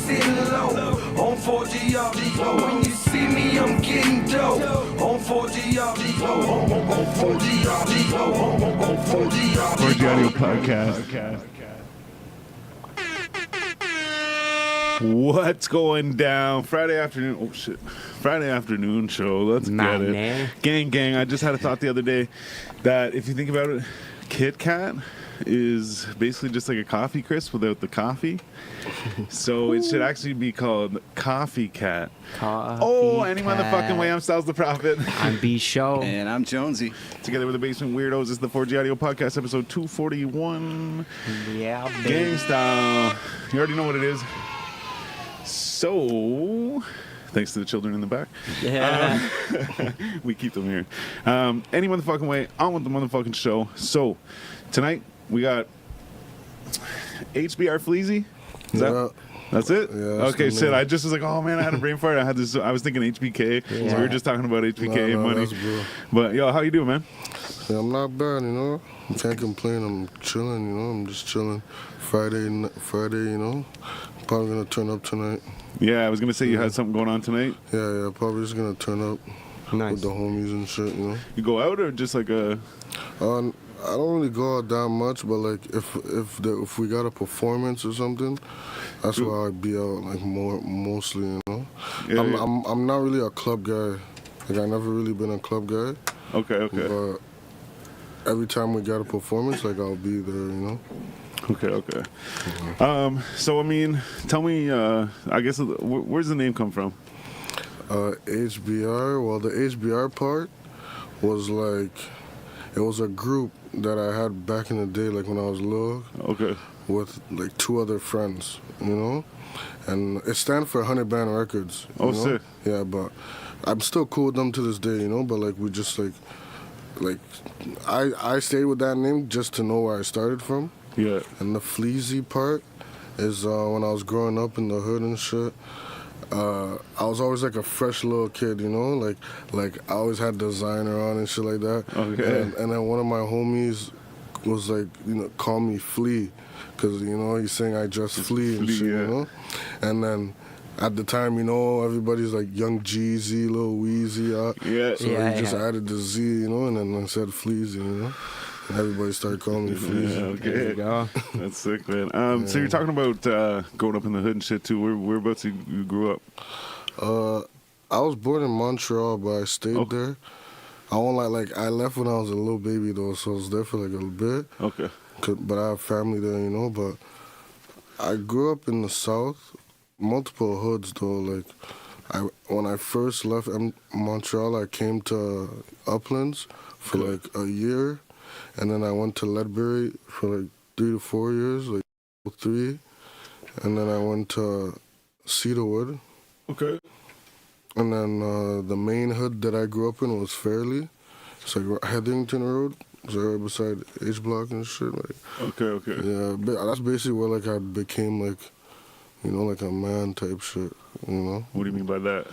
sitting low. On 4GR, when you see me, I'm getting dope. On 4GR, on 4GR, on 4GR. 4G Audio Podcast. What's going down? Friday afternoon. Oh, shit. Friday afternoon show. Let's get it. Gang. I just had a thought the other day that if you think about it, Kit Kat is basically just like a coffee crisp without the coffee. So it should actually be called Coffee Cat. Any motherfucking way. I'm Stylez the Prophet. I'm B Show. And I'm Jonesy. Together with the Basement Weirdos, this is the 4G Audio Podcast, episode 241. Yeah, baby. Gang style. You already know what it is. So, thanks to the children in the back. Yeah. We keep them here. Any motherfucking way, on with the motherfucking show. So, tonight, we got HBR Fleezy. That's it? Yeah, okay, shit. I just was like, oh man, I had a brain fart. I was thinking HBK. Yeah. So we were just talking about HBK and money. Bro. But yo, how you doing, man? Yeah, I'm not bad, you know. Can't complain. I'm chilling, you know. I'm just chilling. Friday, you know. Probably gonna turn up tonight. Yeah, I was gonna say you had something going on tonight. Yeah. Probably just gonna turn up Nice. with the homies and shit, you know. You go out or just like a? I don't really go out that much, but like if we got a performance or something, that's where I'd be out like mostly, you know. Yeah, I'm not really a club guy. Like I never really been a club guy. Okay. But every time we got a performance, like I'll be there, you know. Okay. So I mean, tell me. I guess where's the name come from? HBR. Well, the HBR part was like it was a group that I had back in the day, like when I was little. Okay. With like two other friends, you know, and it stands for 100 Band Records. Oh, you know? sick. Yeah, but I'm still cool with them to this day, you know. But like we just like I stayed with that name just to know where I started from. Yeah. And the Fleezy part is when I was growing up in the hood and shit. I was always like a fresh little kid, you know, like I always had designer on and shit like that. Okay. And then one of my homies was like, you know, call me Flea, because you know he's saying I just flee and shit, yeah. you know. And then at the time, you know, everybody's like Young Jeezy, Lil Weezy, Yeah. so he just added the Z, you know, and then I said Fleezy, you know. And everybody started calling me Fleezy. Yeah, okay. There you go. That's sick, man. So you're talking about growing up in the hood and shit too. Whereabouts you grew up? I was born in Montreal, but I stayed there. I won't like I left when I was a little baby though, so I was there for like a little bit. Okay. But I have family there, you know. But I grew up in the South, multiple hoods though. Like when I first left Montreal, I came to Uplands for like a year. And then I went to Ledbury for like 3 to 4 years, like 3. And then I went to Cedarwood. Okay. And then the main hood that I grew up in was Fairleigh. It's like Headington Road. It's right beside H Block and shit. Like, Okay. yeah, that's basically where like I became like, you know, like a man type shit, you know? What do you mean by that?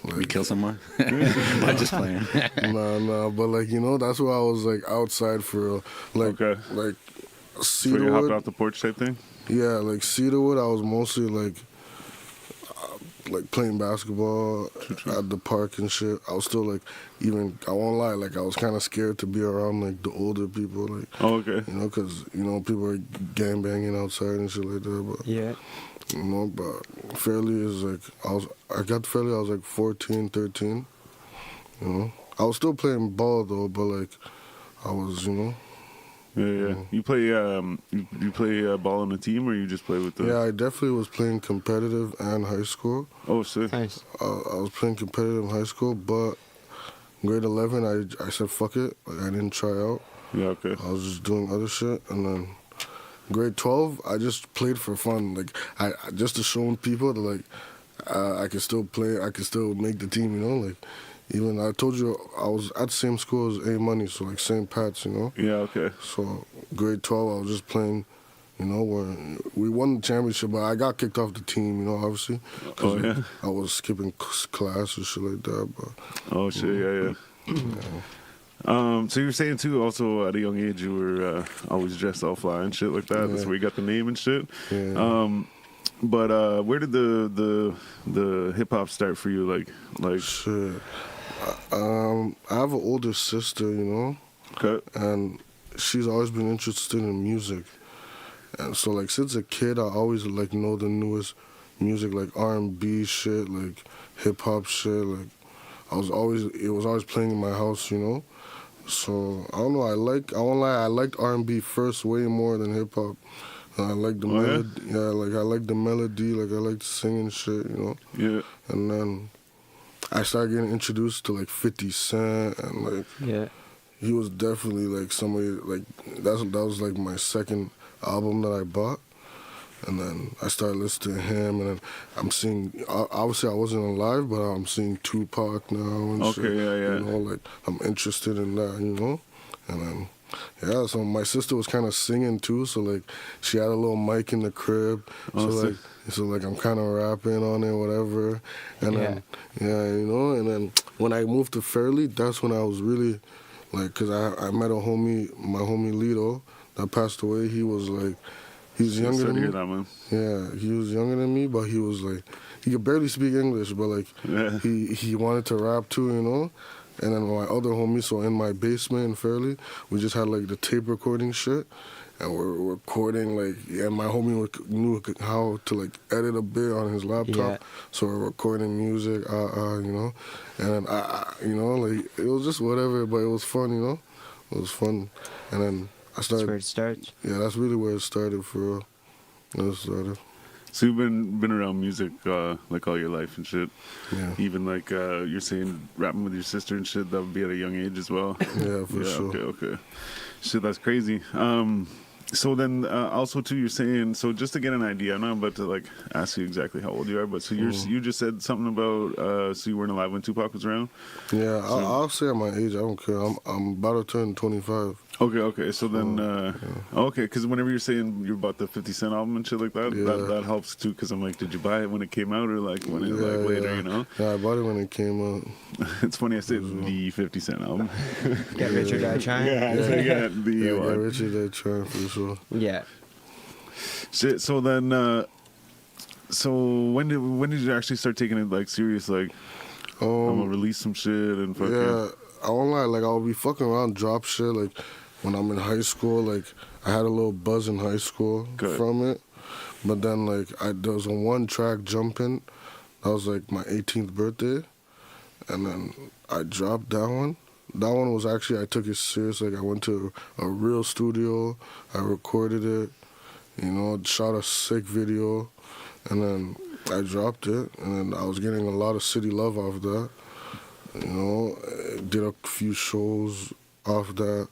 Like, We kill someone? I'm just playing. Nah, but like, you know, that's where I was like outside for real. Like, Okay. like So you hopped Cedarwood. off the porch type thing? Yeah, like Cedarwood, I was mostly like playing basketball at the park and shit. I was still like, even, I won't lie, like I was kind of scared to be around like the older people, like, Oh, okay. you know, because, you know, people are gangbanging outside and shit like that, but, Yeah. you know, but Fairleigh is like, I got to Fairleigh, I was like 14, 13, you know. I was still playing ball though, but like, I was, you know. Yeah. You play you play ball on the team, or you just play with the? Yeah, I definitely was playing competitive and high school. Oh, sick. Nice. I was playing competitive in high school, but grade 11, I said fuck it. Like, I didn't try out. Yeah. Okay. I was just doing other shit, and then grade 12, I just played for fun. Like I just to show people that like I could still play, I could still make the team. You know, like even I told you I was at the same school as A Money, so like St. Pat's. You know. Yeah. Okay. So grade 12, I was just playing. You know, where we won the championship, but I got kicked off the team, you know, obviously. Oh, yeah? I was skipping class and shit like that, but... Oh, shit, yeah. So you were saying, too, also at a young age, you were always dressed all fly and shit like that. Yeah. That's where you got the name and shit. Yeah. But where did the hip hop start for you? Like Shit. I have an older sister, you know, okay. and she's always been interested in music. And so, like, since a kid, I always, like, know the newest music, like R&B shit, like hip-hop shit. Like, it was always playing in my house, you know? So, I don't know, I won't lie, I liked R&B first way more than hip-hop. I like the melody, like, I like the melody, like, I like the singing shit, you know? Yeah. And then I started getting introduced to, like, 50 Cent, and, like, Yeah. he was definitely, like, somebody, like, that was, like, my second album that I bought. And then I started listening to him, and then I'm seeing, obviously I wasn't alive, but I'm seeing Tupac now and shit. Yeah. You know, like, I'm interested in that, you know? And then, yeah, so my sister was kind of singing too, so, like, she had a little mic in the crib. So, like, I'm kind of rapping on it, whatever. And then, you know, and then when I moved to Fairleigh, that's when I was really, like, because I met my homie Lito, that passed away. He was, like, he's younger than me. That, man. Yeah, he was younger than me, but he was like, he could barely speak English, but like, he wanted to rap too, you know? And then my other homie, so in my basement in Fairleigh, we just had like the tape recording shit, and we're recording like, and my homie knew how to like edit a bit on his laptop, so we're recording music, you know? And then you know, like, it was just whatever, but it was fun, you know? It was fun. And then I started. That's where it starts. Yeah, that's really where it started for real. It started. So you've been around music like all your life and shit. Yeah. Even like you're saying rapping with your sister and shit. That would be at a young age as well. Yeah, for sure. Okay. Shit, that's crazy. So then also too, you're saying, so just to get an idea, I'm not about to like ask you exactly how old you are, but so you just said something about so you weren't alive when Tupac was around. Yeah, I'll say at my age, I don't care. I'm about to turn 25. Okay. So then, okay, because whenever you're saying you're about the 50 Cent album and shit like that, that helps too. Because I'm like, did you buy it when it came out or like when it like later? You know? Yeah, I bought it when it came out. It's funny I say the 50 Cent album. Get Rich or Die Trying. Yeah, Get Rich or Die Trying for sure. Yeah. Shit. So then, so when did you actually start taking it like serious? Like, I'm gonna release some shit and fucking. Yeah, I won't lie. Like, I'll be fucking around, drop shit. Like, when I'm in high school, like, I had a little buzz in high school from it. But then, like, there was a one track, Jumpin'. That was like my 18th birthday. And then I dropped that one. That one was actually, I took it serious. Like, I went to a real studio. I recorded it, you know, shot a sick video. And then I dropped it. And then I was getting a lot of city love off that. You know, did a few shows off that.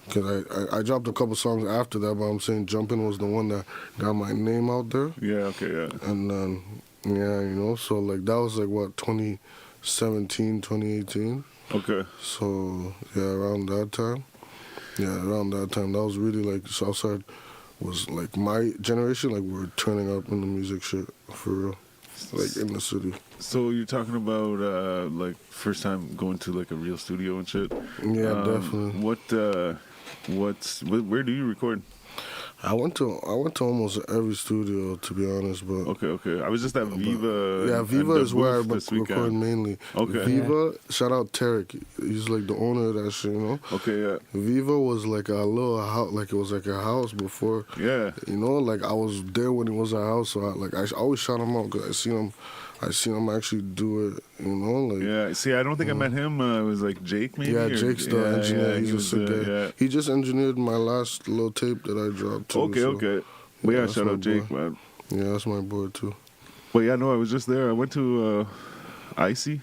Because I dropped a couple songs after that, but I'm saying Jumpin' was the one that got my name out there. Yeah, okay, yeah. And then, yeah, you know, so like that was like what, 2017, 2018? Okay. So, yeah, around that time. That was really like, Southside was like my generation, like we're turning up in the music shit for real. Like in the city. So you're talking about like first time going to like a real studio and shit? Yeah, definitely. Where do you record? I went to almost every studio, to be honest, but okay. I was just at Viva. Yeah, Viva is where I record mainly. Okay. Viva, shout out Tarek. He's like the owner of that shit, you know. Okay, yeah. Viva was like a little house, like it was like a house before. Yeah. You know, like I was there when it was a house, so I always shout him out because I seen him actually do it, you know. Like, yeah, see, I don't think I met him. It was like Jake, maybe? Yeah, Jake's the engineer. Yeah, He's a sick guy. Yeah. He just engineered my last little tape that I dropped, too. Okay. Well, yeah, shout out Jake, boy. man. Yeah, that's my boy, too. Well, yeah, no, I was just there. I went to Icy.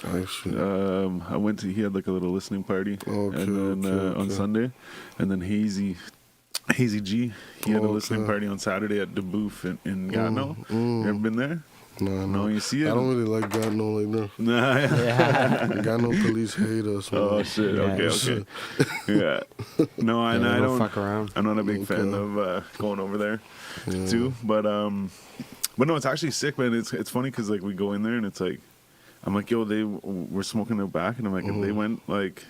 I went to, he had like a little listening party. Okay, and then on Sunday. And then Hazy G, he had a listening party on Saturday at the booth in Gatineau. You ever been there? No, you see it? I don't really like Gatineau like that. Nah, yeah. Gatineau police hate us, man. Oh, shit. Yeah, Okay. Yeah. No, I don't fuck around. I'm not a big fan of going over there too. But no, it's actually sick, man. It's funny because like we go in there and it's like, I'm like, yo, we're smoking their back, and I'm like, if they went like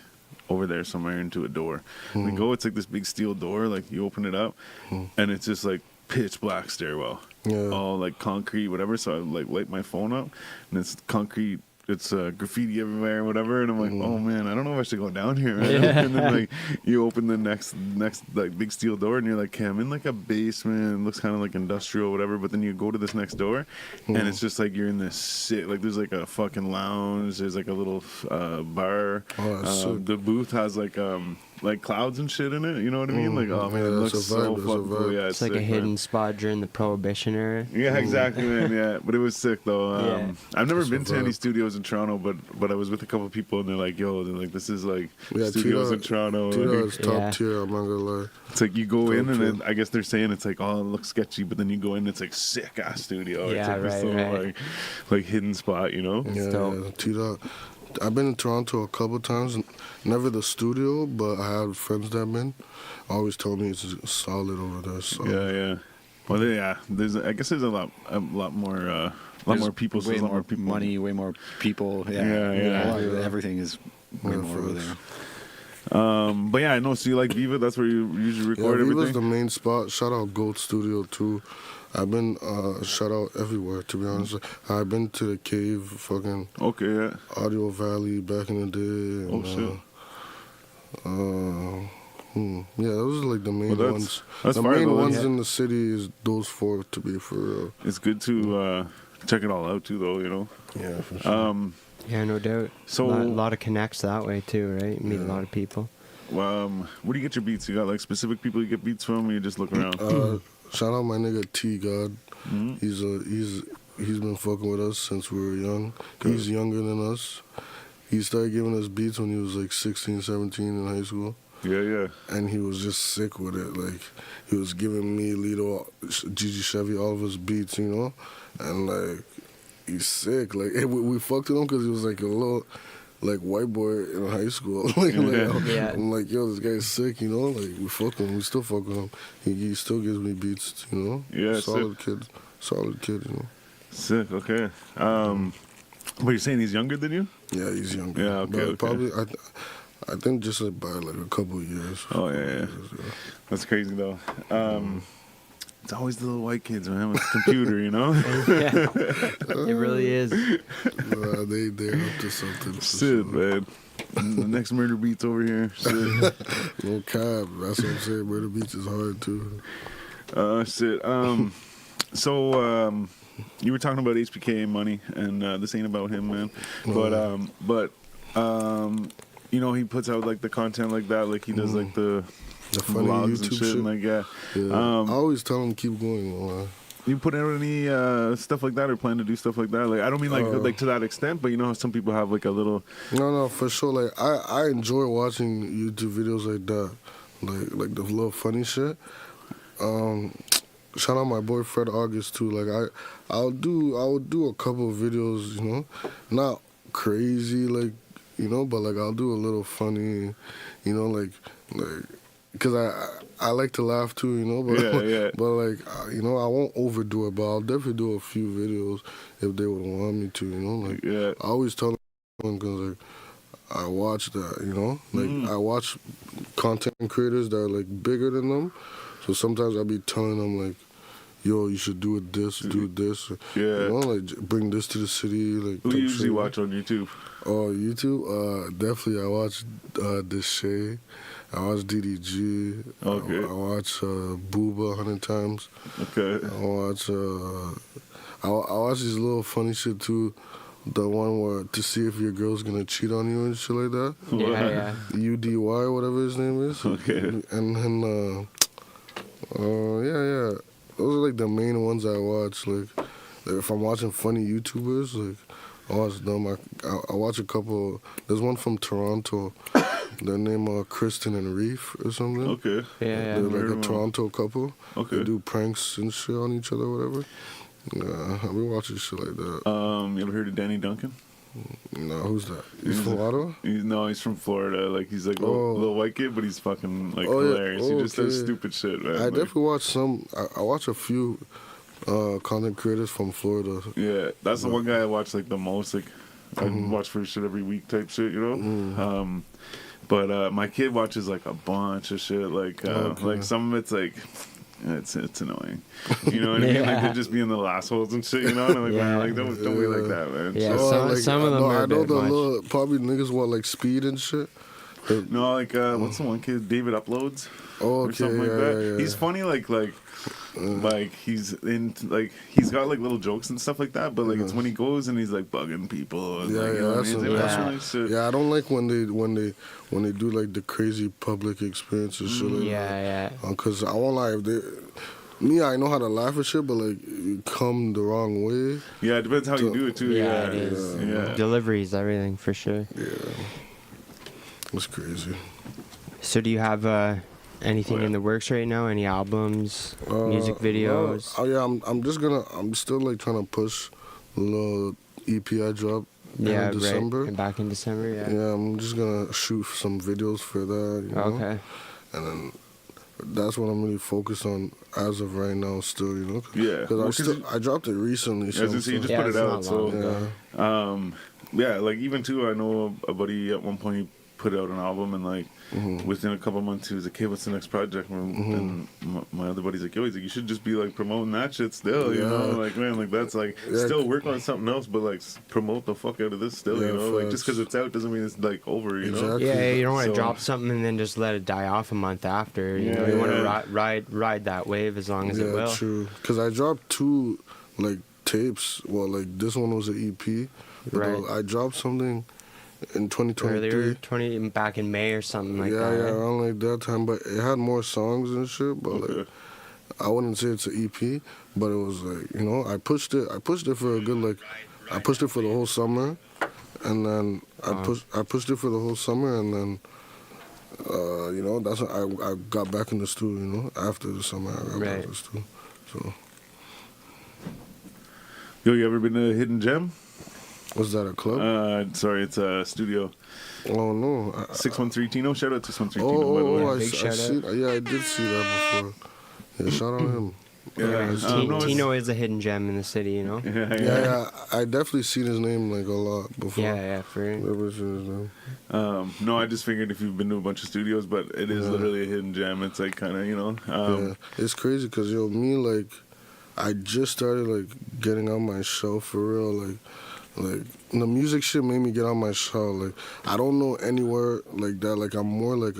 over there somewhere into a door, we go, it's like this big steel door, like you open it up, and it's just like pitch black stairwell. all like concrete, whatever. So I like light my phone up, and it's concrete. It's graffiti everywhere, whatever, and I'm like, oh man, I don't know if I should go down here. Man. Yeah. And then like you open the next like big steel door, and you're like, okay, I'm in like a basement. It looks kind of like industrial, whatever. But then you go to this next door, and it's just like you're in this like there's like a fucking lounge. There's like a little bar. Oh, that's sick. The booth has like clouds and shit in it. You know what I mean? Like, oh man, it Yeah, looks it's a so vibe, it's a fucking cool. vibe. Yeah, It's like sick, a hidden man. spot during the Prohibition era. Yeah, exactly, man. Yeah, but it was sick though. Yeah. I've never It's a been to any vibe. studios in Toronto, but I was with a couple of people and they're like, "Yo, this is like Yeah, studios Tito- in Toronto." Tito Like, is top Yeah. tier. I'm not gonna lie. it's like you go in and Top then tier. I guess they're saying it's like, "Oh, it looks sketchy," but then you go in, and it's like sick ass studio. It's Yeah, like this right, little, right. like hidden spot, you know? Yeah, dope. yeah, Tito. I've been in Toronto a couple times. Never the studio, but I have friends that have been. Always told me it's solid over there. So. Yeah. Well, yeah. I guess there's a lot more. There's more people, so way there's a lot more more people. money, way more people. Yeah. Everything is way Yeah, more over facts. there. But yeah, I know. So you like Viva? That's where you usually Yeah, record Viva's everything. the main spot. Shout out Goat Studio too. I've been shout out everywhere to be honest. I've been to the Cave, fucking Okay, yeah. Audio Valley back in the day. Oh, And, shit. Yeah, those are like the main Well, ones. that's The fire, main though. ones Yeah. in the city is those four to be for real. It's good to check it all out too, though. You know. Yeah, for sure. Yeah, no doubt. So- a lot of connects that way too, right? You meet a lot of people. Where do you get your beats? You got like specific people you get beats from, or you just look around? Shout out my nigga T God. Mm-hmm. He's been fucking with us since we were young. He's younger than us. He started giving us beats when he was like 16, 17 in high school. Yeah. And he was just sick with it. Like, he was giving me, Lito, Gigi Chevy, all of his beats, you know? And, like, he's sick. Like, we fucked with him because he was, like, a little, like, white boy in high school. Yeah. I'm like, yo, this guy's sick, you know? Like, we fuck with him. We still fuck with him. He still gives me beats, you know? Yeah, Solid kid, you know? Sick. Okay. But you're saying he's younger than you? Yeah, he's younger. Yeah, okay, But okay. probably, I think just like by like a couple of years. Oh yeah. That's crazy though. It's always the little white kids, man, with the computer, you know. Yeah, it really is. They're up to something. for Shit, sure. man. The next murder beats over here. Shit. No cap. That's what I'm saying. Murder Beach is hard too. Shit. So you were talking about HBK and money, and this ain't about him, man. But you know, he puts out like the content like that, like he does like the funny vlogs and YouTube shit, shit. and like yeah. Yeah. I always tell him keep going. You put out any stuff like that, or plan to do stuff like that? Like I don't mean like to that extent, but you know how some people have like a little. No, for sure. Like I enjoy watching YouTube videos like that, like the little funny shit. Shout out my boy Fred August too. Like I would do a couple of videos, you know, not crazy like, you know, but like I'll do a little funny, you know, like because I like to laugh too, you know, but Yeah. but like you know, I won't overdo it, but I'll definitely do a few videos if they would want me to, you know. Like Yeah. I always tell them because like I watch that, you know, like I watch content creators that are like bigger than them, so sometimes I'll be telling them like, yo, you should do this, do this, Yeah. you know, like bring this to the city, like. Who do you type usually shit. watch on YouTube? Oh, YouTube? Definitely I watch Deshay. I watch DDG. Okay. I watch Booba 100 times. Okay. I watch I watch these little funny shit too. The one where to see if your girl's gonna cheat on you and shit like that. Yeah. UDY, whatever his name is. Okay. And then yeah. Those are like the main ones I watch. Like if I'm watching funny YouTubers, like I watch them. I watch a couple. There's one from Toronto. Their name Kristen and Reef or something. Okay. Yeah. They're Very like a well. Toronto couple. Okay. They do pranks and shit on each other, whatever. Yeah, I've been watching shit like that. You ever heard of Danny Duncan? No, who's that? He's from Ottawa? He's from Florida. Like he's like a Oh. little white kid, but he's fucking like Oh, yeah. hilarious. He just does Okay. stupid shit, man. I Like, definitely watch some. I watch a few content creators from Florida. yeah, that's the one guy I watch like the most. Like I watch for shit every week type shit, you know. But my kid watches like a bunch of shit. Like Okay. like some of it's like it's annoying. You know what I mean? Like they just be in the last holes and shit. You know, and I'm like, man, like don't be like that, man. Yeah, So- some of them are I a know bit the much. little probably niggas want like speed and shit. No, like what's the one kid? David Uploads. Oh, Or okay, something like yeah, that. yeah, yeah. He's funny, like he's in like he's got like little jokes and stuff like that. But like it's when he goes and he's like bugging people. And, Yeah, like, you yeah, know what I that's mean? a- It's like, that's "Oh, nice shit." Yeah, I don't like when they do like the crazy public experiences shit like that. Yeah, Cause I won't lie, if they, me, I know how to laugh at shit, but like you come the wrong way. Yeah, it depends how you do it too. yeah, Yeah, it is. Yeah. Delivery is everything for sure. Yeah, it's crazy. So do you have anything in the works right now? Any albums, music videos? Oh yeah, I'm still like trying to push the little EP I dropped Yeah, in December. right. Back in December, yeah. Yeah, I'm just gonna shoot some videos for that. You know? Okay. And then that's what I'm really focused on as of right now. Still, you know. Yeah. Because I dropped it recently. As I say, you just Yeah, put it it's not out. So long yeah. yeah, like even too, I know a buddy at one point put out an album and like within a couple months he was like, "Hey, what's the next project?" And my other buddy's like, "Yo," he's like, "You should just be like promoting that shit still, you know? Like, man, like that's like still work on something else, but like promote the fuck out of this still, you know? Like just because it's out doesn't mean it's like over, you know?" Exactly. Yeah, you don't want to So- drop something and then just let it die off a month after. You know, you want to ride that wave as long as it will. True. Because I dropped 2 like tapes. Well, like this one was an EP. But Right. I dropped something in 2023. Earlier, back in May or something like that. Yeah, right? around like that time. But it had more songs and shit. But like, I wouldn't say it's an EP. But it was like, you know, I pushed it for a good like, I pushed it for the whole summer, and then I pushed it for the whole summer, and then. You know, that's when I got back in the studio. You know, after the summer, I got back in the studio. So, Yo, you ever been to Hidden Gem? was that a club? Sorry, it's a studio. Oh no! 613 Tino. Shout out to 613 Tino, by the way. I Big shout see. Yeah, I did see that before. Yeah, shout out him. Yeah, Tino is a hidden gem in the city, you know? Yeah, I definitely seen his name like a lot before. Yeah, for real. Never seen his name. No, I just figured if you've been to a bunch of studios, but it is literally a hidden gem. It's like kind of, you know. Yeah, it's crazy because me like, I just started like getting on my shell for real. Like the music shit made me get on my shell. Like I don't know anywhere like that. Like I'm more like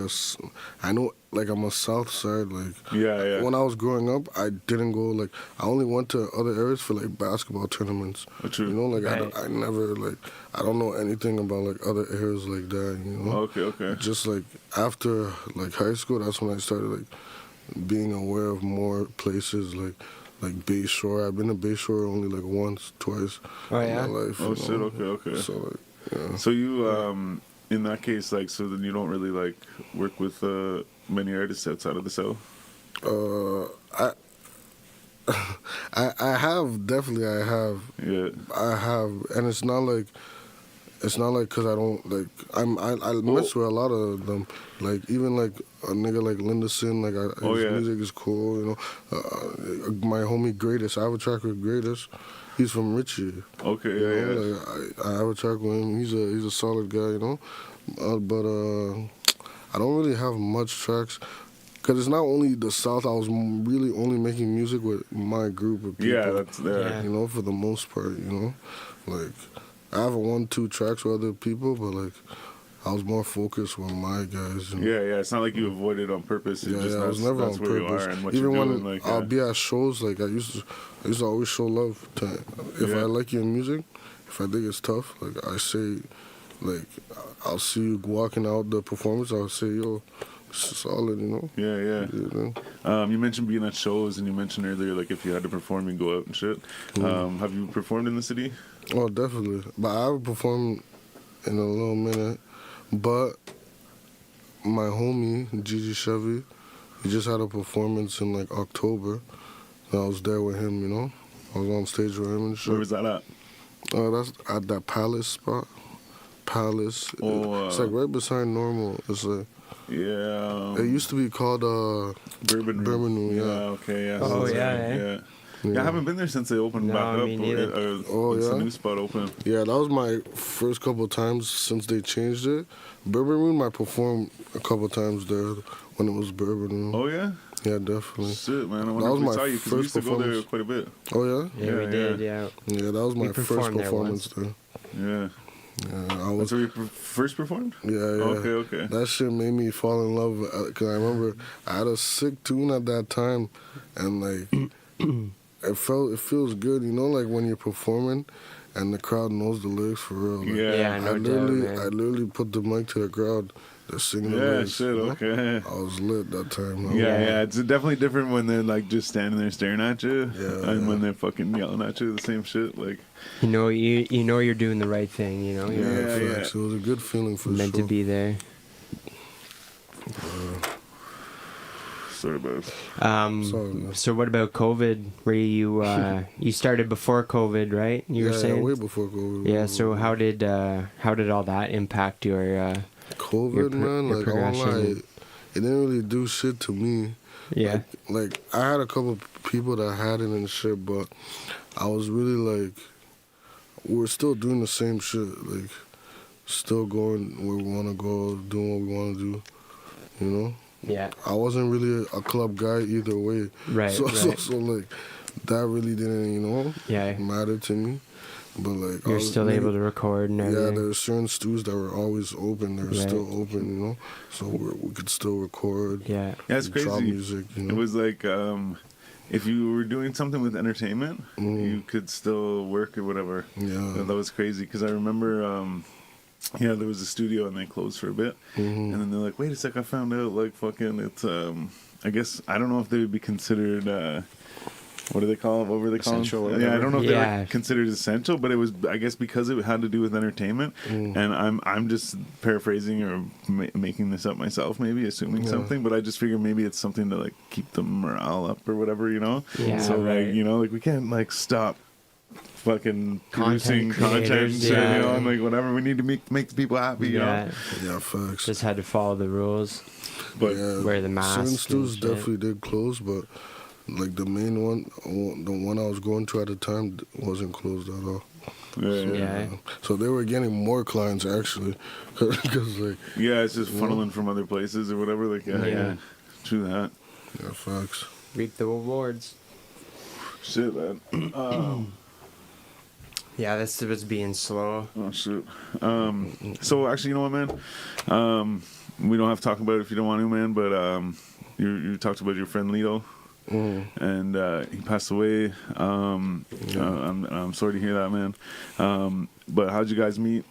I know like I'm a South Side. Like Yeah. when I was growing up, I didn't go like I only went to other areas for like basketball tournaments. True. You know, like Right. I never like I don't know anything about like other areas like that. You know. Okay. Just like after like high school, that's when I started like being aware of more places like Bay Shore. I've been to Bay Shore only like once, twice Oh, in yeah? my life. Oh you shit. know? Okay. So like, yeah. So you, in that case, like, so then you don't really like work with many artists outside of the South. I have definitely Yeah. I have, and it's not like because I don't like I mess with a lot of them, like even like a nigga like Linderson, like his music is cool, you know. My homie Greatest, I have a track with Greatest. He's from Richie. Okay. You know, Yeah. like, I have a track with him. He's a solid guy, you know. But I don't really have much tracks. Because it's not only the South. I was really only making music with my group of people. Yeah, that's there. Yeah. You know, for the most part, you know. Like, I have 1-2 tracks with other people, but, like, I was more focused with my guys. You know? Yeah. It's not like you avoided on purpose. It's just I was never that's on where purpose. you are and what Even you're when doing. Like, I'll be at shows, like I used to always show love. If I like your music, if I think it's tough, like I say, like I'll see you walking out the performance. I'll say, yo, it's solid, you know. Yeah. You mentioned being at shows, and you mentioned earlier, like if you had to perform, you go out and shit. Have you performed in the city? Oh, definitely. But I haven't performed in a little minute. But my homie, Gigi Chevy, he just had a performance in like October. And I was there with him, you know. I was on stage with him and shit. Where was that at? That's at that Palace spot. Palace. Oh, it's like right beside Normal. It's like Yeah. it used to be called Bourbon Room. Bourbon Room, yeah. Okay. Yeah. Oh, So, yeah, eh? Yeah. Yeah, I haven't been there since they opened No, back up. me neither. It's yeah? a new spot open. Yeah, that was my first couple of times since they changed it. Bourbon Room, I performed a couple of times there when it was Bourbon Room. Oh yeah. Yeah, definitely. Shit, man. I That wonder was if we my saw you because we used to first go there performance. quite a bit. Oh yeah. Yeah, we Yeah, did. Yeah. Yeah, that was my first performed there performance once. there. Yeah. Yeah, I That's was. where you first performed? Yeah, yeah. Okay. That shit made me fall in love because I remember I had a sick tune at that time, and like it feels good, you know, like when you're performing, and the crowd knows the lyrics for real. Like, Yeah, no doubt, man. I literally put the mic to the crowd. They're singing the Yeah, lyrics. shit, you know? okay. I was lit that time. Man. Yeah, it's definitely different when they're like just standing there staring at you, Yeah, and yeah. when they're fucking yelling at you the same shit. Like, You know you're doing the right thing. You know you're Yeah, Yeah, facts. It was a good feeling for meant sure. to be there. sorry about. Sorry, man. So what about COVID? Were you you started before COVID, right? You were Yeah, saying. way before COVID. Yeah. So how did all that impact your? COVID, man, your like, I won't lie, progression? it didn't really do shit to me. Yeah. Like I had a couple of people that had it and shit, but I was really like, we're still doing the same shit, like, still going where we want to go, doing what we want to do, you know? Yeah. I wasn't really a club guy either way. Right. So, right. so like, that really didn't, you know, Yeah. matter to me. But like, You're still able to record and Yeah, everything. there were certain stews that were always open. They're Right. still open, you know? So we could still record. Yeah. Yeah, it's drop crazy. music, you know? It was like if you were doing something with entertainment, you could still work or whatever. Yeah. That was crazy because I remember. Yeah, there was a studio and they closed for a bit, and then they're like, "Wait a sec, I found out like fucking it's I guess I don't know if they would be considered what do they call it? What were they called? Essential or Yeah, I whatever. don't know if Yeah. they were considered essential, but it was I guess because it had to do with entertainment, and I'm just paraphrasing or making this up myself, maybe assuming something, but I just figure maybe it's something to like keep the morale up or whatever, you know? Yeah, So right. like you know like we can't like stop fucking producing content, creators, and shit, yeah. you know, and like whatever we need to make the people happy, you know. Yeah, facts. Just had to follow the rules. But Yeah, Wear the mask certain and stews shit. definitely did close, but like the main one, the one I was going to at the time, wasn't closed at all. Yeah. So they were getting more clients actually, because like, yeah, it's just funneling from other places or whatever. Like yeah. True that. yeah, facts. Reap the rewards. Shit, man. Yeah, this was being slow. Oh shit. So actually, you know what, man? We don't have to talk about it if you don't want to, man. But you talked about your friend Lito, and he passed away. I'm sorry to hear that, man. But how'd you guys meet?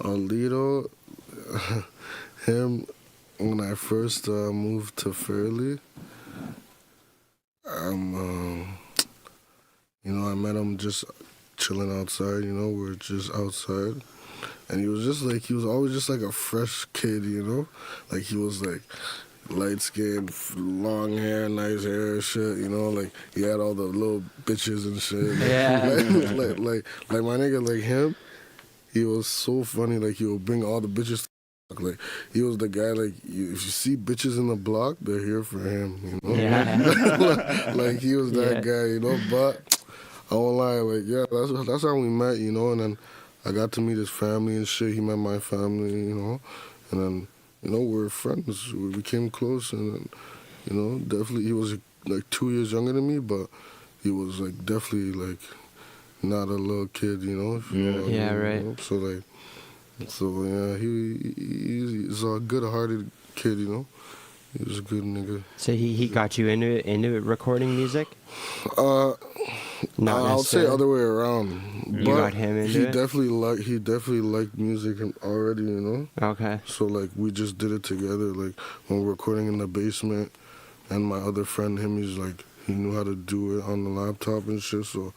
Lito, him, when I first moved to Fairleigh, you know, I met him just chilling outside, you know, we're just outside. And he was always just like a fresh kid, you know? Like he was like light skinned, long hair, nice hair, shit, you know? Like he had all the little bitches and shit. Yeah. like my nigga, like him, he was so funny, like he would bring all the bitches to like he was the guy, like if you see bitches in the block, they're here for him, you know? Yeah. Like he was that guy, you know? But I won't lie, like yeah, that's how we met, you know, and then I got to meet his family and shit. He met my family, you know, and then, you know, we're friends. We became close, and then, you know, definitely he was like 2 years younger than me, but he was like definitely like not a little kid, you know. If you know what I Yeah, mean, right. You know? So yeah, he's a good-hearted kid, you know. He was a good nigga. So he got you into recording music? Not I'll say necessarily. other way around. You But got him into it? he definitely liked music already, you know. Okay. So like we just did it together. Like when we're recording in the basement, and my other friend, he's like he knew how to do it on the laptop and shit. So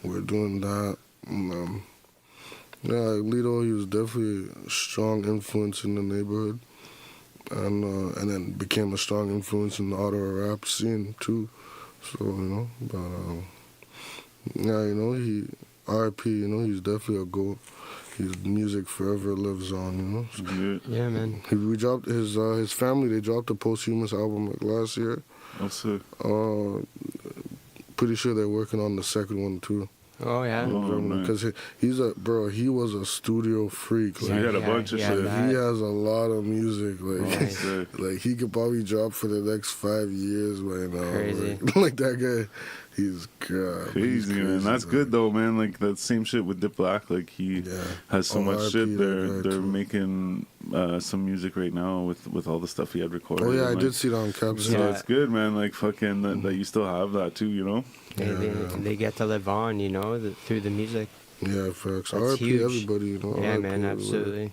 we're doing that. And, yeah, Lito, he was definitely a strong influence in the neighborhood, and then became a strong influence in the Ottawa rap scene too. So you know, but yeah, you know, he R.I.P. You know, he's definitely a GOAT. His music forever lives on, you know. So, Yeah, man. we dropped his family. They dropped a posthumous album like last year. Also, pretty sure they're working on the second one too. Oh yeah. nice. Because he's a bro. He was a studio freak. So he had a bunch of yeah, shit. that- He has a lot of music. Like, Oh, sick. like he could probably drop for the next 5 years right now. Crazy. Like that guy, he's God. he's Crazy, man. That's good though, man. Like that same shit with Dip Black. Like he Yeah. has so much R.I.P. shit. They're that guy, they're too. making some music right now with all the stuff he had recorded. Oh yeah, I and, did like, see that on Caps. So Yeah. it's good, man. Like fucking that you still have that too. You know. They get to live on, you know, through the music. Yeah, facts. That's R.I.P. huge. everybody, you know. Yeah, R.I.P. man, everybody. absolutely.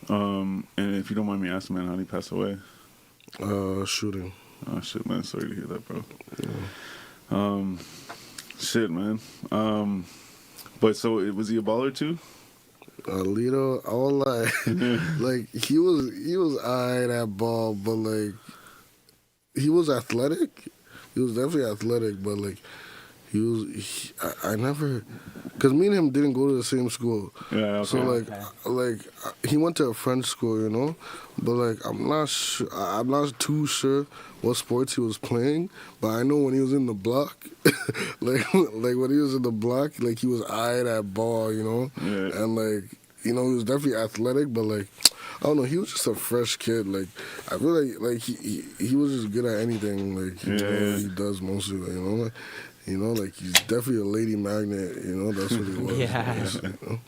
And if you don't mind me asking, man, how did he pass away? Shooting. Oh shit, man. Sorry to hear that, bro. Shit, man. But so was he a baller too? Lito, I won't lie. Like he was eyed at ball, but like he was athletic. He was definitely athletic, but like I never, cause me and him didn't go to the same school. Yeah. Okay. So like he went to a French school, you know, but like I'm not too sure what sports he was playing, but I know when he was in the block, like when he was in the block, like he was eyed at ball, you know, Yeah. and like you know he was definitely athletic, but like I don't know, he was just a fresh kid. Like I feel like he was just good at anything. Like you know, he does mostly, you know. Like, you know, like he's definitely a lady magnet. You know, that's what he was. Yeah. You know?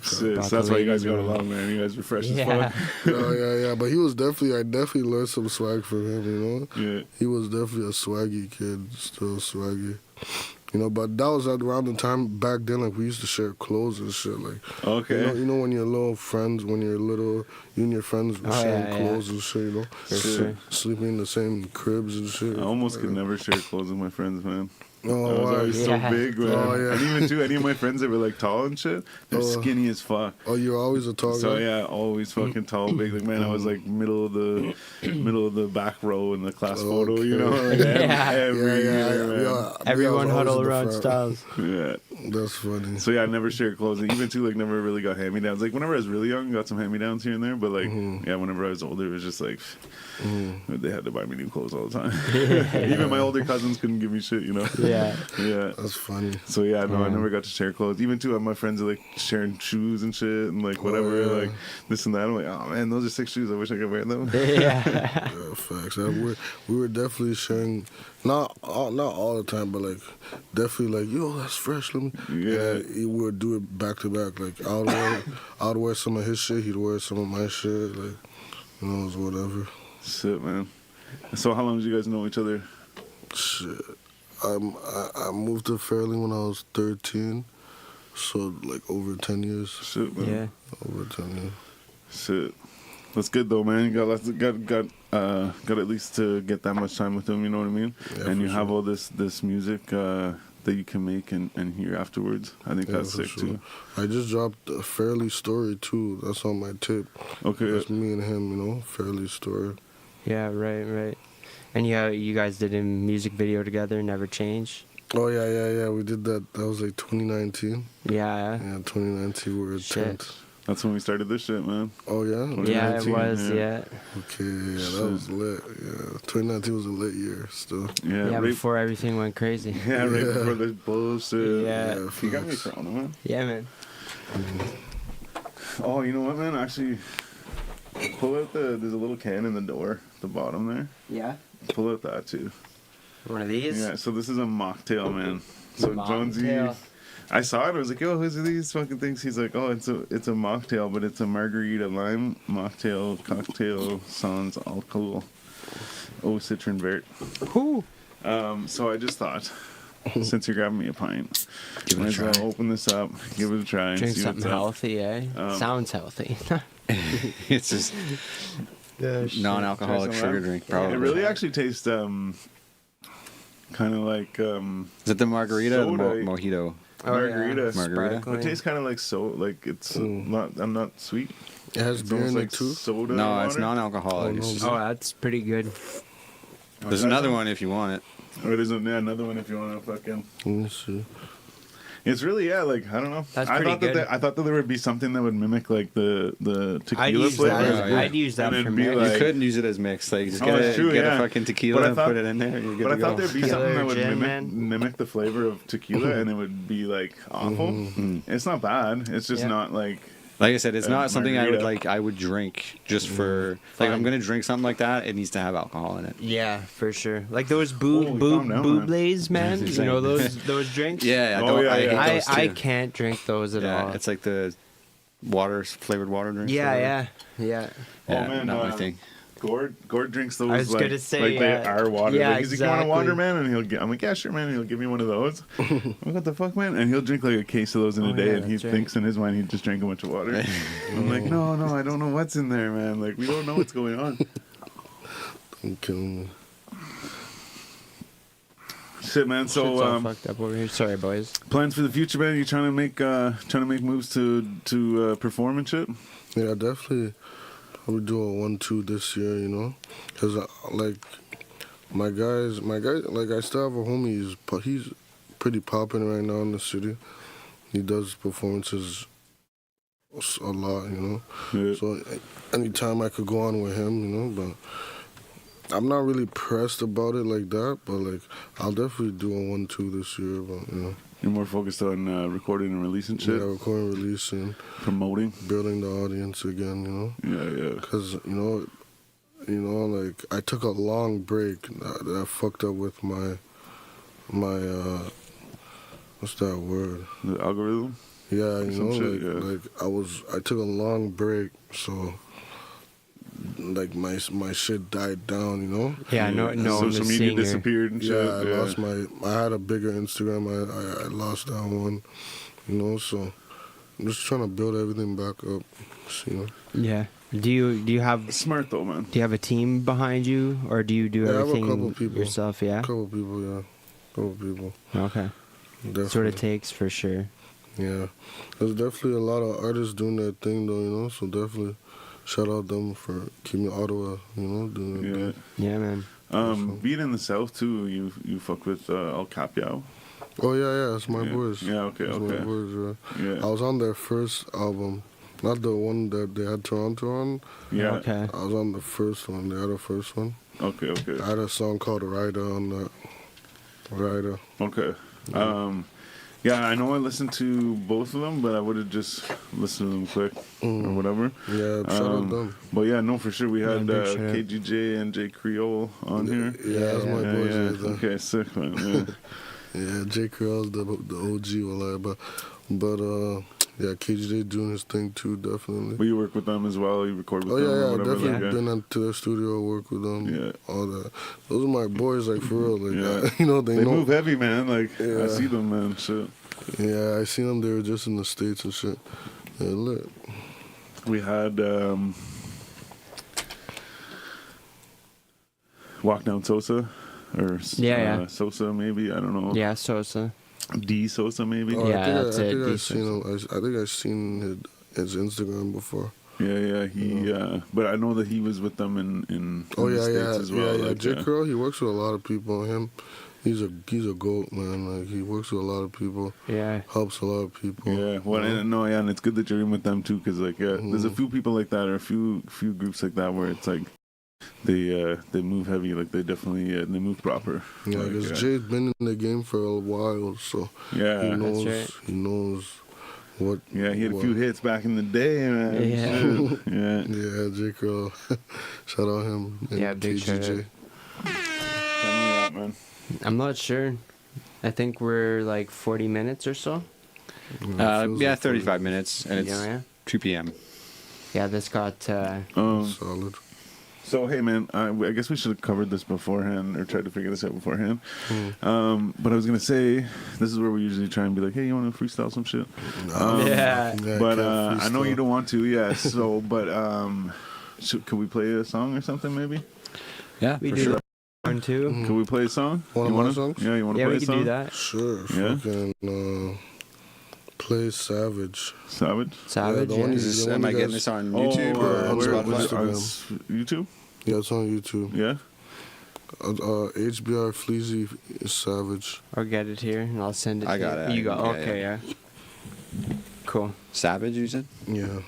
So that's why you guys got along, man. You guys were fresh Yeah. as fuck. Yeah. But he was I definitely learned some swag from him. You know, Yeah. he was definitely a swaggy kid, still swaggy. You know, but that was around the time back then. Like we used to share clothes and shit. Like, Okay. you know when you're little friends, when you're little, you and your friends were sharing yeah. clothes and shit. You know, sure. sleeping in the same cribs and shit. I almost could never share clothes with my friends, man. Oh, I was why? always so Yeah. big, man. Oh, yeah. And even too, any of my friends that were like tall and shit, they're skinny as fuck. Oh, you're always a tall So guy. yeah, always fucking tall, big. Like man, I was like middle of the back row in the class photo. You know, like, Yeah. every year, man. Everyone I was always huddle in the around front. Styles. Yeah. That's funny. So yeah, I never shared clothes. And even too, like never really got hand me downs. Like whenever I was really young, got some hand me downs here and there. But like yeah, whenever I was older, it was just like they had to buy me new clothes all the time. Even my older cousins couldn't give me shit. You know. Yeah. Yeah. That's funny. So yeah, no, I never got to share clothes. Even too, my friends are like sharing shoes and shit and like whatever, yeah. like this and that. I'm like, oh man, those are sick shoes. I wish I could wear them. Yeah. Yeah, facts. We were definitely sharing, not all the time, but like definitely like, yo, that's fresh. Let me. Yeah. And we would do it back to back. Like I'd wear some of his shit. He'd wear some of my shit. Like you know, it was whatever. Shit, man. So how long did you guys know each other? Shit. I moved to Fairleigh when I was 13, so like over 10 years. Shit, man. Yeah. Over 10 years. Shit. That's good though, man. You got at least to get that much time with them. You know what I mean? Yeah, and for you have sure. all this music that you can make and hear afterwards. I think that's for sick sure. too. I just dropped a Fairleigh story too. That's on my tip. Okay. That's me and him, you know, Fairleigh story. Yeah, right. And you guys did a music video together, Never Change? Oh yeah. We did that. That was like 2019. Yeah. Yeah, 2019 we were a Shit. tent. That's when we started this shit, man. Oh yeah. Yeah, it 2019, was, yeah. yeah. Okay, yeah, that was lit. Yeah, 2019 was a lit year still. Yeah. Yeah, right, before everything went crazy. yeah, right Yeah. before the bullshit. Yeah. You got me facts. thrown, man. Yeah, man. Oh, you know what, man? Actually, pull out there's a little can in the door, the bottom there. Yeah? Pull out that too. One of these? Yeah, so this is a mocktail, man. So Jonesy, Mocktail. I saw it. I was like, "Yo, who's these fucking things?" He's like, "Oh, it's a mocktail, but it's a margarita lime mocktail cocktail sans alcohol, citron vert." Whew. So I just thought, since you're grabbing me a pint, Give it a might as well try. open this up, give it a try, and Drink see something what's up. healthy, eh? Sounds healthy. It's just non-alcoholic Try some sugar out. drink, It probably. really actually tastes kind of like Is it the margarita or the soda. mojito? Margarita. Margarita? It tastes kind of like like it's not. I'm not sweet. It has It's beer almost in like it too. soda. No, it's water. non-alcoholic. Oh, It's no. just- Oh, that's pretty good. There's another one if you want it. Or there's another one if you want to fucking. Let me see. It's really like I don't know. That's I pretty thought good. I thought that there would be something that would mimic like the I'd tequila use flavor. that. I'd use that And it'd for be mix. like- You couldn't use it as mix. Like, just Oh, get, it's true, get yeah. a fucking tequila But I and thought- put it in there. And you're good But I to thought go. there'd be Tequila something or that would gin, man. mimic the flavor of tequila, and it would be like awful. It's not bad. It's just Yeah. not like. Like I said, it's not something I would margarita. like. I would drink just for like. If I'm gonna drink something like that, it needs to have alcohol in it. Yeah, for sure. Like those Holy, calm down, man. booblés, man. You know Exactly. those drinks? Yeah, I Oh, don't. yeah, I hate yeah. those too. I can't drink those at Yeah, all. it's like the flavored water drinks. Yeah. Yeah, Oh, man, not my thing. Gord drinks those. I was like, gonna say, like they are water. yeah, like, he's like, you want a water, exactly. man? And he'll get. I'm like, yeah, sure, man. And he'll give me one of those. I'm like, what the fuck, man? And he'll drink like a case of those in a Oh, day, yeah, and he that's right. thinks in his mind he just drank a bunch of water. I'm like, no, I don't know what's in there, man. Like, we don't know what's going on. Don't kill me. Shit, man. Shit's all So, fucked up over here. Sorry, boys. plans for the future, man? You trying to make moves to perform and shit? Yeah, definitely. Probably do a 1-2 this year, you know, because like my guys, like I still have a homie. He's pretty popping right now in the city. He does performances a lot, you know. Yeah. So anytime I could go on with him, you know, but I'm not really pressed about it like that. But like I'll definitely do a 1-2 this year, but you know. You're more focused on recording and releasing shit, Yeah, recording, releasing, promoting. building the audience again, you know. Yeah. Because, you know, like, I took a long break that I fucked up with my what's that word? The algorithm. Yeah, you Some know, shit, like I took a long break, so, like, my shit died down, you know? Yeah, no one Social was media seeing your... disappeared and shit. Yeah, I had a bigger Instagram, I lost that one, you know, so I'm just trying to build everything back up, you know? Yeah. Do you have Smart though, man. Do you have a team behind you, or do you do Yeah, I have a everything couple people. yourself? Yeah. Couple people, yeah. Couple people. Okay. Definitely. That's what it takes for sure. Yeah. There's definitely a lot of artists doing their thing, though, you know, so definitely shout out them for keeping Ottawa, you know, doing their Yeah. thing. Yeah, man. Being in the South too, you fuck with El Capiao. Oh, yeah, it's my Yeah. boys. Yeah, okay, It's okay. my boys, Yeah. I was on their first album, not the one that they had Toronto on. Yeah. Okay. I was on the first one. They had the first one. Okay. I had a song called Rider on that. Rider. Okay. Yeah, I know I listened to both of them, but I would have just listened to them quick or whatever. Yeah, shout out them. But yeah, no, for sure. We had big shout out. KGJ and J Creole on here. Yeah, that's my boys Yeah. right there. Okay, sick, man. Yeah. Yeah, J. Creel's the OG, well, but yeah, KJ doing his thing too, definitely. But you work with them as well. You record with Oh them or yeah, yeah, whatever. definitely like, been into the studio, work with them, Yeah. all that. Those are my boys, like for real, like Yeah. you know, they know. move heavy, man. Like I Yeah. see them, man. Shit. Yeah, I seen them. They were just in the States and shit. Yeah, lit. We had Walk Down Sosa, or Yeah. Sosa maybe. I don't know. Yeah, Sosa. D Sosa maybe. Oh, Yeah, that's I it, think I've decent. seen him. I think I've seen his Instagram before. Yeah. He, but I know that he was with them in Oh the yeah, States as well. yeah. like, J. Creole, he works with a lot of people. He's a goat, man. Like he works with a lot of people. Yeah. Helps a lot of people. Yeah, well, and it's good that you're in with them too, because like, there's a few people like that, or a few groups like that, where it's like they move heavy, like they definitely they move proper. Yeah, Like, because Jay's been in the game for a while, so yeah, he knows. right. He knows what. yeah, he had a what- few hits back in the day, man. Yeah. Shit. Yeah. Yeah, J. Creole. Shout out him. and Yeah, big shout KGJ. out. Tell me that, man. I'm not sure. I think we're like 40 minutes or so. Feels Yeah, like 35 minutes, and it's Yeah. 2 p.m. Yeah, this got... solid. So hey, man, I guess we should have covered this beforehand, or tried to figure this out beforehand. But I was gonna say, this is where we usually try and be like, hey, you want to freestyle some shit? Yeah. But can't I know you freestyle. don't want to, yeah. So, but could we play a song or something, maybe? Yeah, We for do sure. that one too. Can we play a song? One of You my wanna- songs? Yeah, you want to Yeah, play we a can song? do that. Sure. Yeah? Fucking play Savage. Savage. Savage, the one yeah. is- Is this, The one am I you getting guys- this on Oh, YouTube or on where was it Spotify? Spotify? on YouTube? Yeah, it's on YouTube. Yeah. HBR Fleezy is savage. I'll get it here and I'll send it I to got you. it. You got Yeah, okay, yeah. Cool. Savage, you said? Yeah.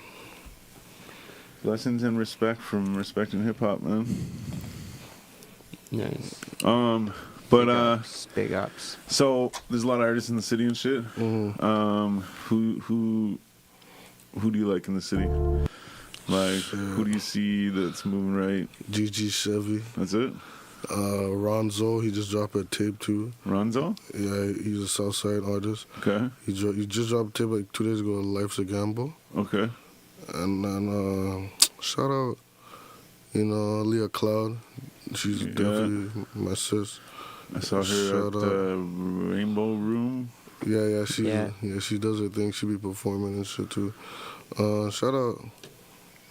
Lessons and respect from respecting hip hop, man. Nice. But Big ups. so there's a lot of artists in the city and shit. Who do you like in the city? Like, who do you see that's moving right? GG Chevy. That's it? Ronzo, he just dropped a tape too. Ronzo? Yeah, he's a Southside artist. Okay. He just dropped a tape like 2 days ago, Life's a Gamble. Okay. And then, shout out, Leah Cloud. She's definitely my sis. I saw her Shout at the Rainbow Room. Yeah, she does her thing. She be performing and shit too. Shout out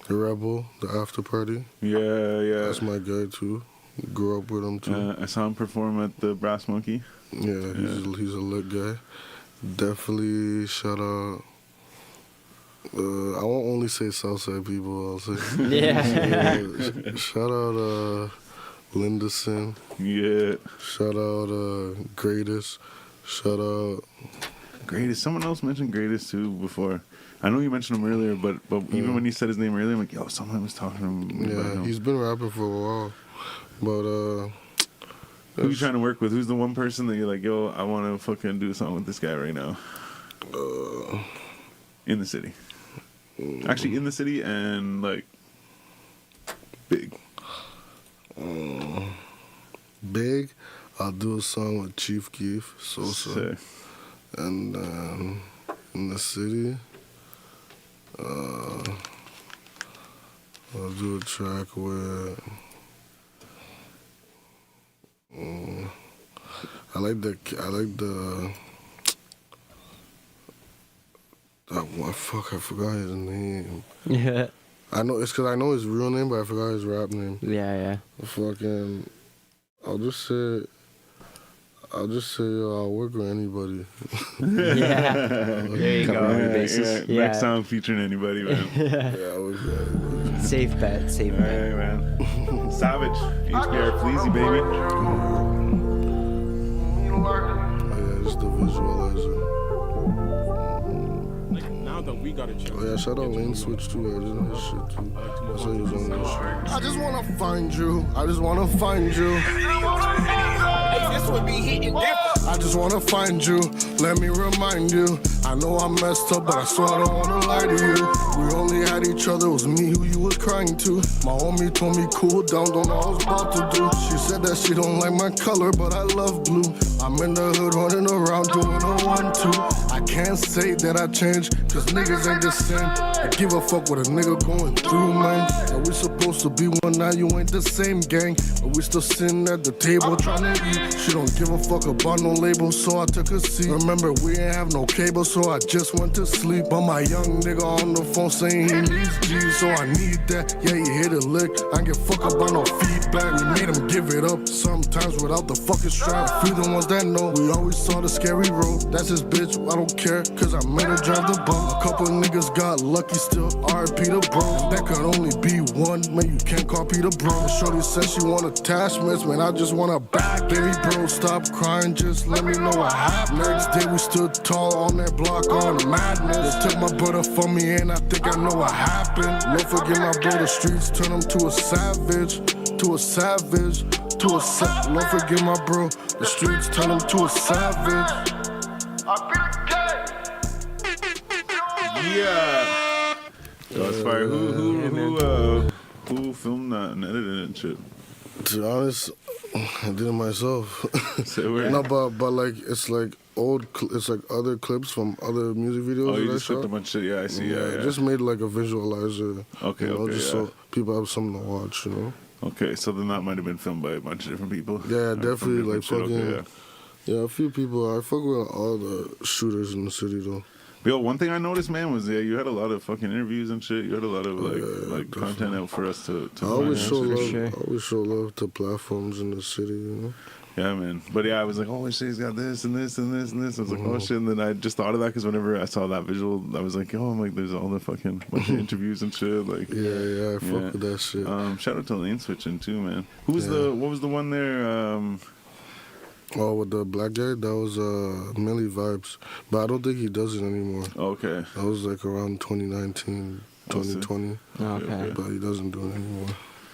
the Rebel, the After Party. Yeah. That's my guy too. Grew up with him too. I saw him perform at the Brass Monkey. Yeah, he's a lit guy. Definitely shout out. I won't only say Southside people. I'll say Yeah. shout out Linderson. Yeah. Shout out Greatest. Shout out. Greatest. Someone else mentioned Greatest too before. I know you mentioned him earlier, but even when you said his name earlier, I'm like, yo, someone was talking to him. About him. He's been rapping for a while. But who you trying to work with? Who's the one person that you're like, yo, I want to fucking do something with this guy right now? In the city. Actually, in the city and like big. Big, I'll do a song with Chief Keef, Sosa. Sick. And in the city, I'll do a track with. I like the. I forgot his name. Yeah. I know it's because I know his real name, but I forgot his rap name. Yeah. I'll just say, I'll work with anybody. Yeah. There you go. Yeah. Next time featuring anybody, man. Yeah, I'll work with anybody. Safe bet. All right, man. Savage. HBR Fleezy, baby. Yeah, just the visualizer. Now that we got a chance. Oh yeah, shout out Lane Switch too. I just know his shit too. I saw he was on this shit. I just wanna find you. I just wanna find you. This would be hitting different. I just wanna find you. Let me remind you. I know I messed up, but I swear I don't wanna lie to you. We only had each other, it was me who you was crying to. My homie told me cool down, don't know what I was about to do. She said that she don't like my color, but I love blue. I'm in the hood running around doing a 1-2. I can't say that I changed, cause niggas ain't the same. I give a fuck what a nigga going through, man. And we supposed to be one, now you ain't the same gang. But we still sitting at the table trying to eat. She don't give a fuck about no label, so I took a seat. Remember, we ain't have no cable, so I just went to sleep. But my young nigga on the phone saying he needs G's, so I need that. Yeah, he hit a lick. I get fuck about no feedback. We made him give it up, sometimes without the fucking strap. Free the ones that know, we always saw the scary road. That's his bitch, I don't care, cause I made her drive the bump. A couple niggas got lucky still, RP the bro. That could only be one, man, you can't copy the bro. Shorty said she want attachments, man, I just want a back. Baby bro, stop crying, just let me know what happened. Next day we stood tall on that block on madness. They took my brother from me and I think I know what happened. Don't forget my bro, the streets turn him to a savage. To a savage, to a savage. Don't forget my bro, the streets turn him to a savage. Yeah. That's fire. Who filmed that and edited it and shit? To be honest, I did it myself. Say where? No, but like it's like it's like other clips from other music videos. Oh, you that just I clicked shot. a bunch of shit. Yeah, I see. Yeah, Yeah. just made like a visualizer. Okay, just so people have something to watch, you know. Okay, so then that might have been filmed by a bunch of different people. Yeah, From definitely. different Like shit. fucking. Okay, yeah. Yeah, a few people. I fuck with all the shooters in the city though. Yo, one thing I noticed, man, was you had a lot of fucking interviews and shit. You had a lot of like content out for us to I always find show and shit. love. sure. I always show love to platforms in the city, you know. Yeah, man. But yeah, I was like, oh shit, he's got this and this and this and this. I was like, oh shit. And then I just thought of that because whenever I saw that visual, I was like, oh, I'm like, there's all the fucking bunch of interviews and shit. Like, Yeah, I fuck with that shit. Shout out to Lane Switching too, man. Who was what was the one there? Oh, with the black guy, that was Millie Vibes. But I don't think he does it anymore. Okay. That was like around 2019, 2020. Okay. But he doesn't do it anymore.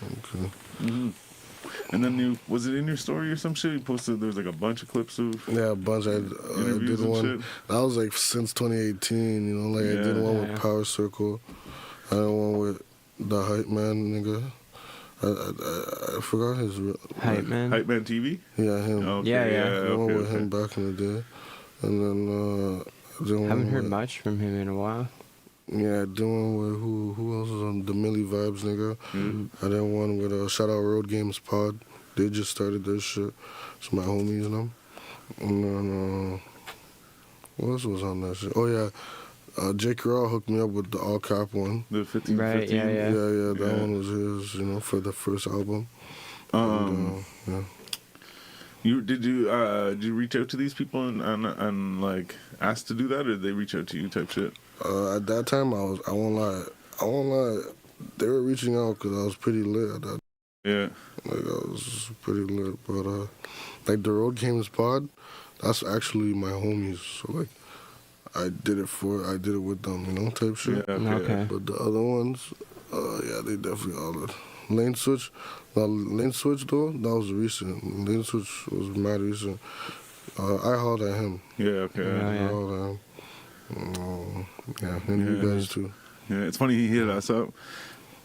Okay. Mm-hmm. And then was it in your story or some shit? You posted there was like a bunch of clips of Yeah, a bunch. I interviews did and one. shit. That was like since 2018. You know, like I did one with Power Circle. I did one with the Hype Man nigga. I forgot his real Hype Man. Hype Man TV. Yeah, him. Okay, Yeah. One with him back in the day, and then I did one Haven't heard with, much from him in a while. Yeah, I did one with who else was on the Millie Vibes nigga. I did one with shout out Road Games Pod. They just started this shit. It's my homies and them. And then what else was on that shit? Oh yeah. Jake Raw hooked me up with the all cap one. The 15, Right, 15. yeah. That one was his, you know, for the first album. Yeah. Did you reach out to these people and like ask to do that, or did they reach out to you type shit? At that time, I won't lie, they were reaching out because I was pretty lit at that. Yeah. Like I was pretty lit, but like the Road Games Pod, that's actually my homies. So like. I did it with them, you know, type shit. Yeah, Okay. But the other ones, yeah, they definitely all lit. Lane Switch though, that was recent. Lane Switch was mad recent. I hauled at him. Yeah, okay. I hauled at him. Yeah, and you guys too. Yeah, it's funny he hit us up,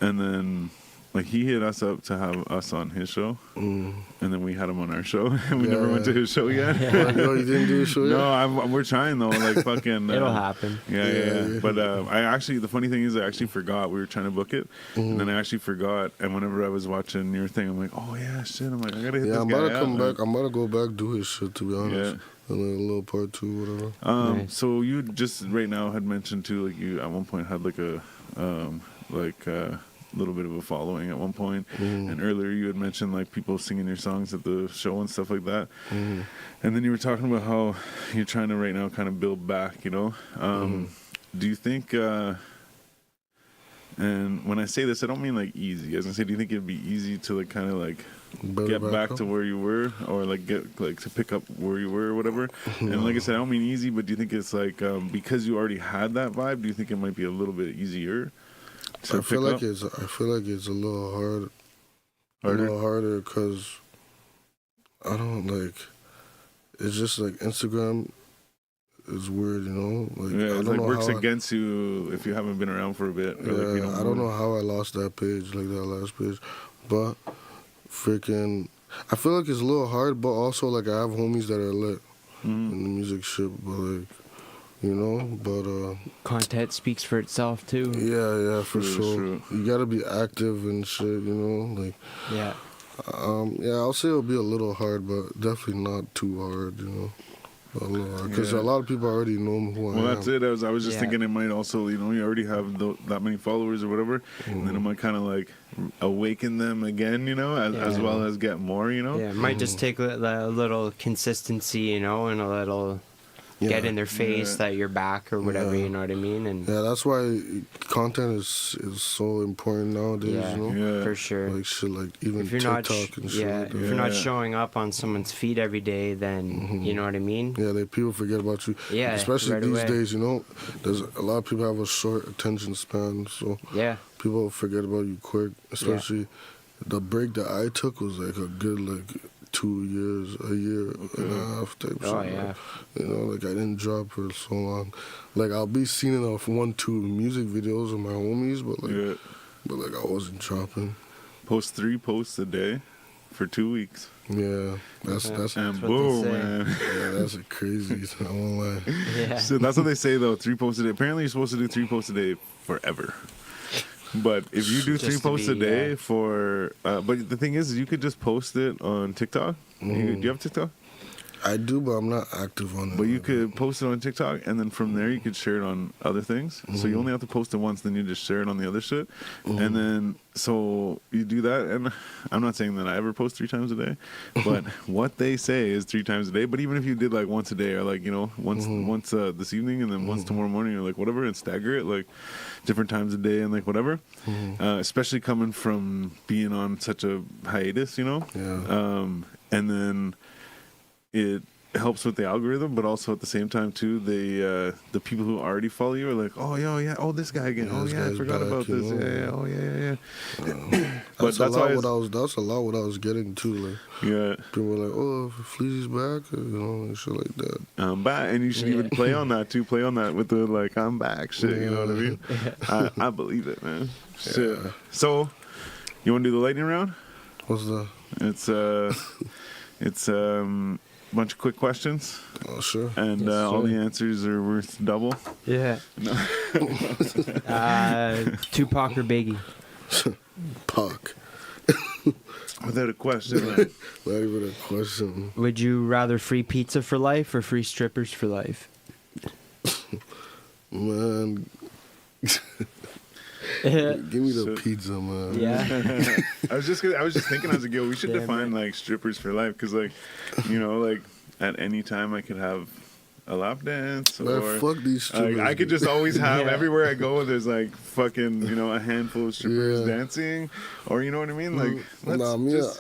and then like he hit us up to have us on his show, and then we had him on our show, and we never went to his show yet. No, you didn't do his show yet? No, we're trying though. Like fucking, It'll happen. Yeah. But the funny thing is, I actually forgot we were trying to book it, and then I actually forgot. And whenever I was watching your thing, I'm like, oh yeah, shit. I'm like, I gotta hit this guy. I'm about to come out, back. I'm about to go back do his shit. To be honest, Yeah. and like a little part 2, whatever. Nice. So you just right now had mentioned too, like you at one point had like a little bit of a following at one point, and earlier you had mentioned like people singing your songs at the show and stuff like that, and then you were talking about how you're trying to right now kind of build back, you know. Do you think and when I say this, I don't mean like easy. As I say, do you think it'd be easy to like kind of like get back to where you were, or like get like to pick up where you were or whatever? And like I said, I don't mean easy, but do you think it's like because you already had that vibe, do you think it might be a little bit easier? I feel like it's a little hard, Harder? a little harder because I don't like. It's just like Instagram is weird, you know. Like, Yeah, I it's don't like know works how against you if you haven't been around for a bit. Or like, you I don't know how I lost that page, like that last page, but freaking, I feel like it's a little hard, but also like I have homies that are lit in the music shit, but like. You know, but Content speaks for itself too. yeah, for sure. True. You gotta be active and shit, you know, like. Yeah. Yeah, I'll say it'll be a little hard, but definitely not too hard, you know. A little hard, because a lot of people already know who I am. Well, that's it. I was just Yeah. thinking it might also, you know, you already have that many followers or whatever, and then it might kind of like awaken them again, you know, as well as get more, you know. Yeah, it might just take a little consistency, you know, and a little get in their face that you're back or whatever, you know what I mean? And yeah, that's why content is so important nowadays, yeah, you know. Yeah. for sure. Like shit, like even If you're TikTok and shit. Like if that. you're not showing up on someone's feed every day, then you know what I mean? Yeah, people forget about you. Yeah, especially right these away. days, you know. There's a lot of people have a short attention span, so Yeah. people forget about you quick. Especially the break that I took was like a good 2 years, a year and a half type shit. yeah. Like, you know, like I didn't drop for so long. Like I'll be seen in 1-2 music videos of my homies, but like I wasn't dropping. Post 3 posts a day for 2 weeks, Yeah, that's and what they boom, say. man. yeah, that's a crazy. I won't lie. Yeah. So that's what they say though. 3 posts a day. Apparently, you're supposed to do 3 posts a day forever. But if you do Just 3 to posts a be, day but the thing is, you could just post it on TikTok. Do you have TikTok? I do, but I'm not active on it. But you could post it on TikTok, and then from there you could share it on other things. So you only have to post it once, then you just share it on the other shit. And then, so you do that, and I'm not saying that I ever post 3 times a day, but what they say is 3 times a day. But even if you did like once a day, or like, you know, once this evening, and then once tomorrow morning, or like whatever, and stagger it, like different times a day, and like whatever, especially coming from being on such a hiatus, you know? Yeah. And then it helps with the algorithm, but also at the same time too, the people who already follow you are like, oh yeah, oh this guy again, oh this yeah, I guy's forgot back, about you this, know? yeah. That's But a lot that's a lot what I was getting to. Like, yeah, people were like, oh, Fleezy's back, you know, and shit like that. I'm back, and you should even play on that too. Play on that with the like, I'm back shit. You know what I mean? I believe it, man. Shit. Yeah. So, you want to do the lightning round? What's that? It's a bunch of quick questions, Oh, sure. and all the answers are worth double. Yeah. Tupac or Biggie? Pac. Without a question. Not even a question. Would you rather free pizza for life or free strippers for life? Man, give me the pizza, man. Yeah. I was just thinking as a girl, we should define like strippers for life, because like, you know, like at any time I could have a lap dance, Man, or fuck these strippers. I could just always have Yeah. everywhere I go. There's like fucking, you know, a handful of strippers Yeah. dancing, or you know what I mean? Like, let's Nah, me, just-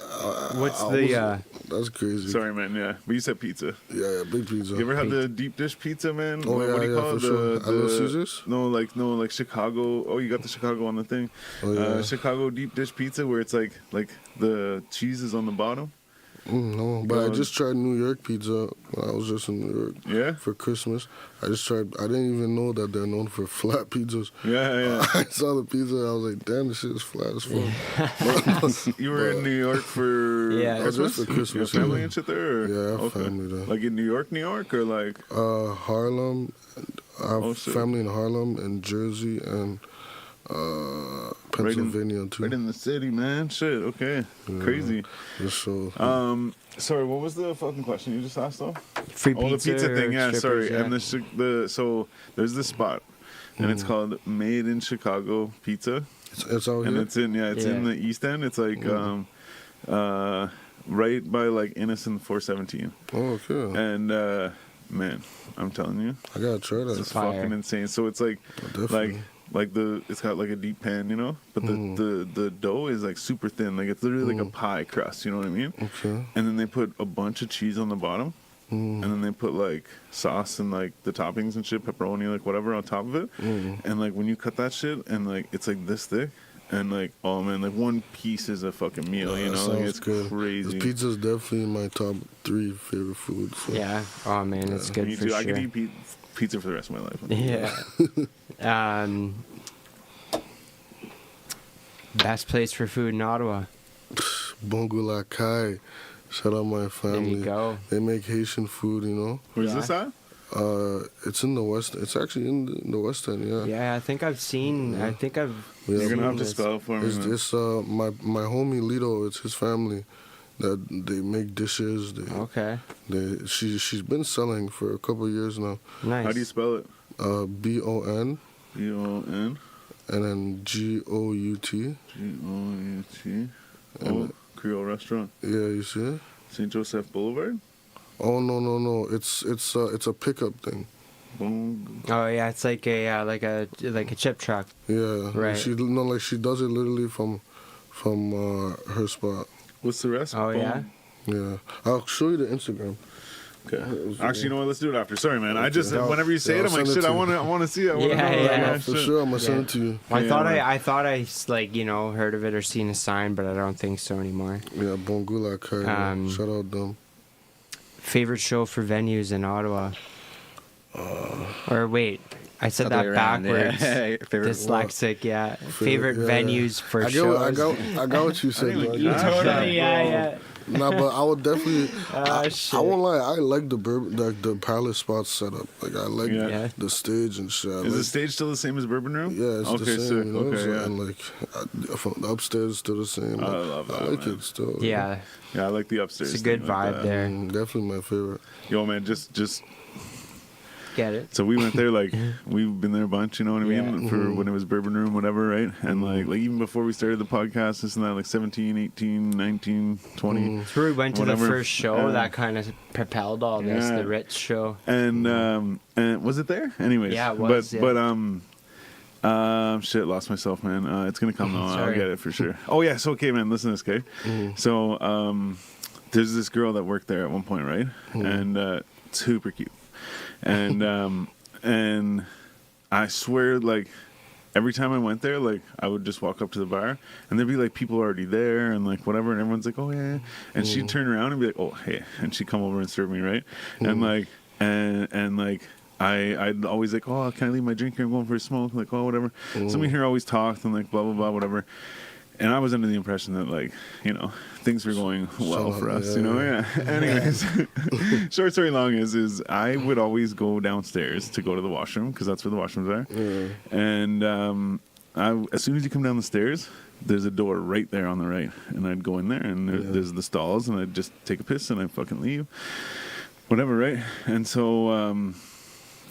What's I the that's crazy. sorry, man. Yeah, but you said pizza. Yeah, big pizza. You ever had the deep dish pizza, man? Oh, what yeah, do you yeah, call for it? sure. At Little Caesars? No, like Chicago. Oh, you got the Chicago on the thing. Oh, yeah. Chicago deep dish pizza, where it's like the cheese is on the bottom. No, but I God. just tried New York pizza when I was just in New York Yeah, for Christmas. I didn't even know that they're known for flat pizzas. yeah. I saw the pizza, I was like, damn, this shit is flat as fuck. You were in New York for Yeah. Christmas? Just for Christmas, You have family yeah. and shit there? Or? Yeah, I have Okay. family there. Like in New York, or like? Harlem. I have Oh, shit. family in Harlem and Jersey and Pennsylvania too. Right in the city, man. Shit, okay. Crazy. Just so Sorry, what was the fucking question you just asked though? free Oh, the pizza or thing, yeah, strippers, sorry. yeah. And so there's this spot, and it's called Made in Chicago Pizza. it's out And here. it's in in the East End. It's like right by like Innocent 417. Oh, okay. And man, I'm telling you, I gotta try that. it's Fire. fucking insane. So it's like Definitely. it's got like a deep pan, you know, but the dough is like super thin. Like it's literally like a pie crust. You know what I mean? Okay. And then they put a bunch of cheese on the bottom. And then they put like sauce and like the toppings and shit, pepperoni, like whatever on top of it. And like when you cut that shit, and like it's like this thick, and like, oh man, like one piece is a fucking meal, you That know? Like sounds it's good. crazy. Pizza's definitely my top 3 favorite foods. So. Yeah. Oh man, it's good Me for too. sure. I could eat pizza for the rest of my life. Yeah. Best place for food in Ottawa. Bongula Kai. Shout out my family. There you go. They make Haitian food, you know. Where's Yeah. this at? It's in the West. It's actually in the West End, yeah. Yeah, I think I've seen. I think I've. Yeah, You're gonna have to this. spell it for me. It's, man. it's my homie Lito. It's his family that they make dishes. Okay. She's been selling for a couple of years now. Nice. How do you spell it? BON BON and then GOUT. GOUT. Oh, Creole restaurant. Yeah, you see it? St. Joseph Boulevard. Oh no! It's a pickup thing. Boom. Oh yeah, it's like a chip truck. Yeah, Right. She does it literally from her spot. What's the rest? Oh yeah. Yeah, I'll show you the Instagram. Okay. Actually, you know what? Let's do it after. Sorry, man. I just Yeah. whenever you say Yeah, it, I'll I'm like, send it shit. to you. I want to see it. I wanna Yeah, know. yeah. For shit. sure, I'm gonna send Yeah. it to you. Well, Yeah. I thought I like heard of it or seen a sign, but I don't think so anymore. Yeah, Bongula Kai. Shout out them. Favorite show for venues in Ottawa? Or wait, I said Other that way around, yeah. backwards. Favorite Dyslexic, yeah. Favorite yeah. venues for I shows. got what you said. You bro. totally- Yeah. Nah, but I would definitely. I shit. won't lie. I like the Palace spot setup. Like I like Yeah. the stage and shit. Is the stage still the same as Bourbon Room? Yeah, it's okay, the same. sick. You know? Okay, So, yeah. and like from the upstairs is still the same. Like, I love that, I like man. it still. Yeah, Yeah, I like the upstairs. it's a good thing like vibe that. there. Definitely my favorite. Yo, man, just Get it? so we went there, like, we've been there a bunch, you know what I mean? Yeah. For when it was Bourbon Room, whatever, right? And, like even before we started the podcast, this and that, like 17, 18, 19, 20. So we went to Whatever. the first show that kind of propelled all this, Yeah. the Ritz show. And was it there? Anyways. Yeah, it was, But, yeah. shit, lost myself, man. It's going to come, though. I'll Sorry. get it for sure. Oh, yeah, so, okay, man, listen to this, okay? So, there's this girl that worked there at one point, right? And super cute. And and I swear, like, every time I went there, like, I would just walk up to the bar, and there'd be, like, people already there, and, like, whatever, and everyone's like, oh, yeah. And she'd turn around and be like, oh, hey. And she'd come over and serve me, right? And, like, and like, I'd always like, oh, can I leave my drink here? I'm going for a smoke. Like, oh, whatever. Somebody here always talked and, like, blah, blah, blah, whatever. And I was under the impression that, like, you know, things were going well for us, you know? Yeah. Anyways, short story long is I would always go downstairs to go to the washroom because that's where the washrooms are. And as soon as you come down the stairs, there's a door right there on the right. And I'd go in there and there's the stalls and I'd just take a piss and I'd fucking leave. Whatever, right? And so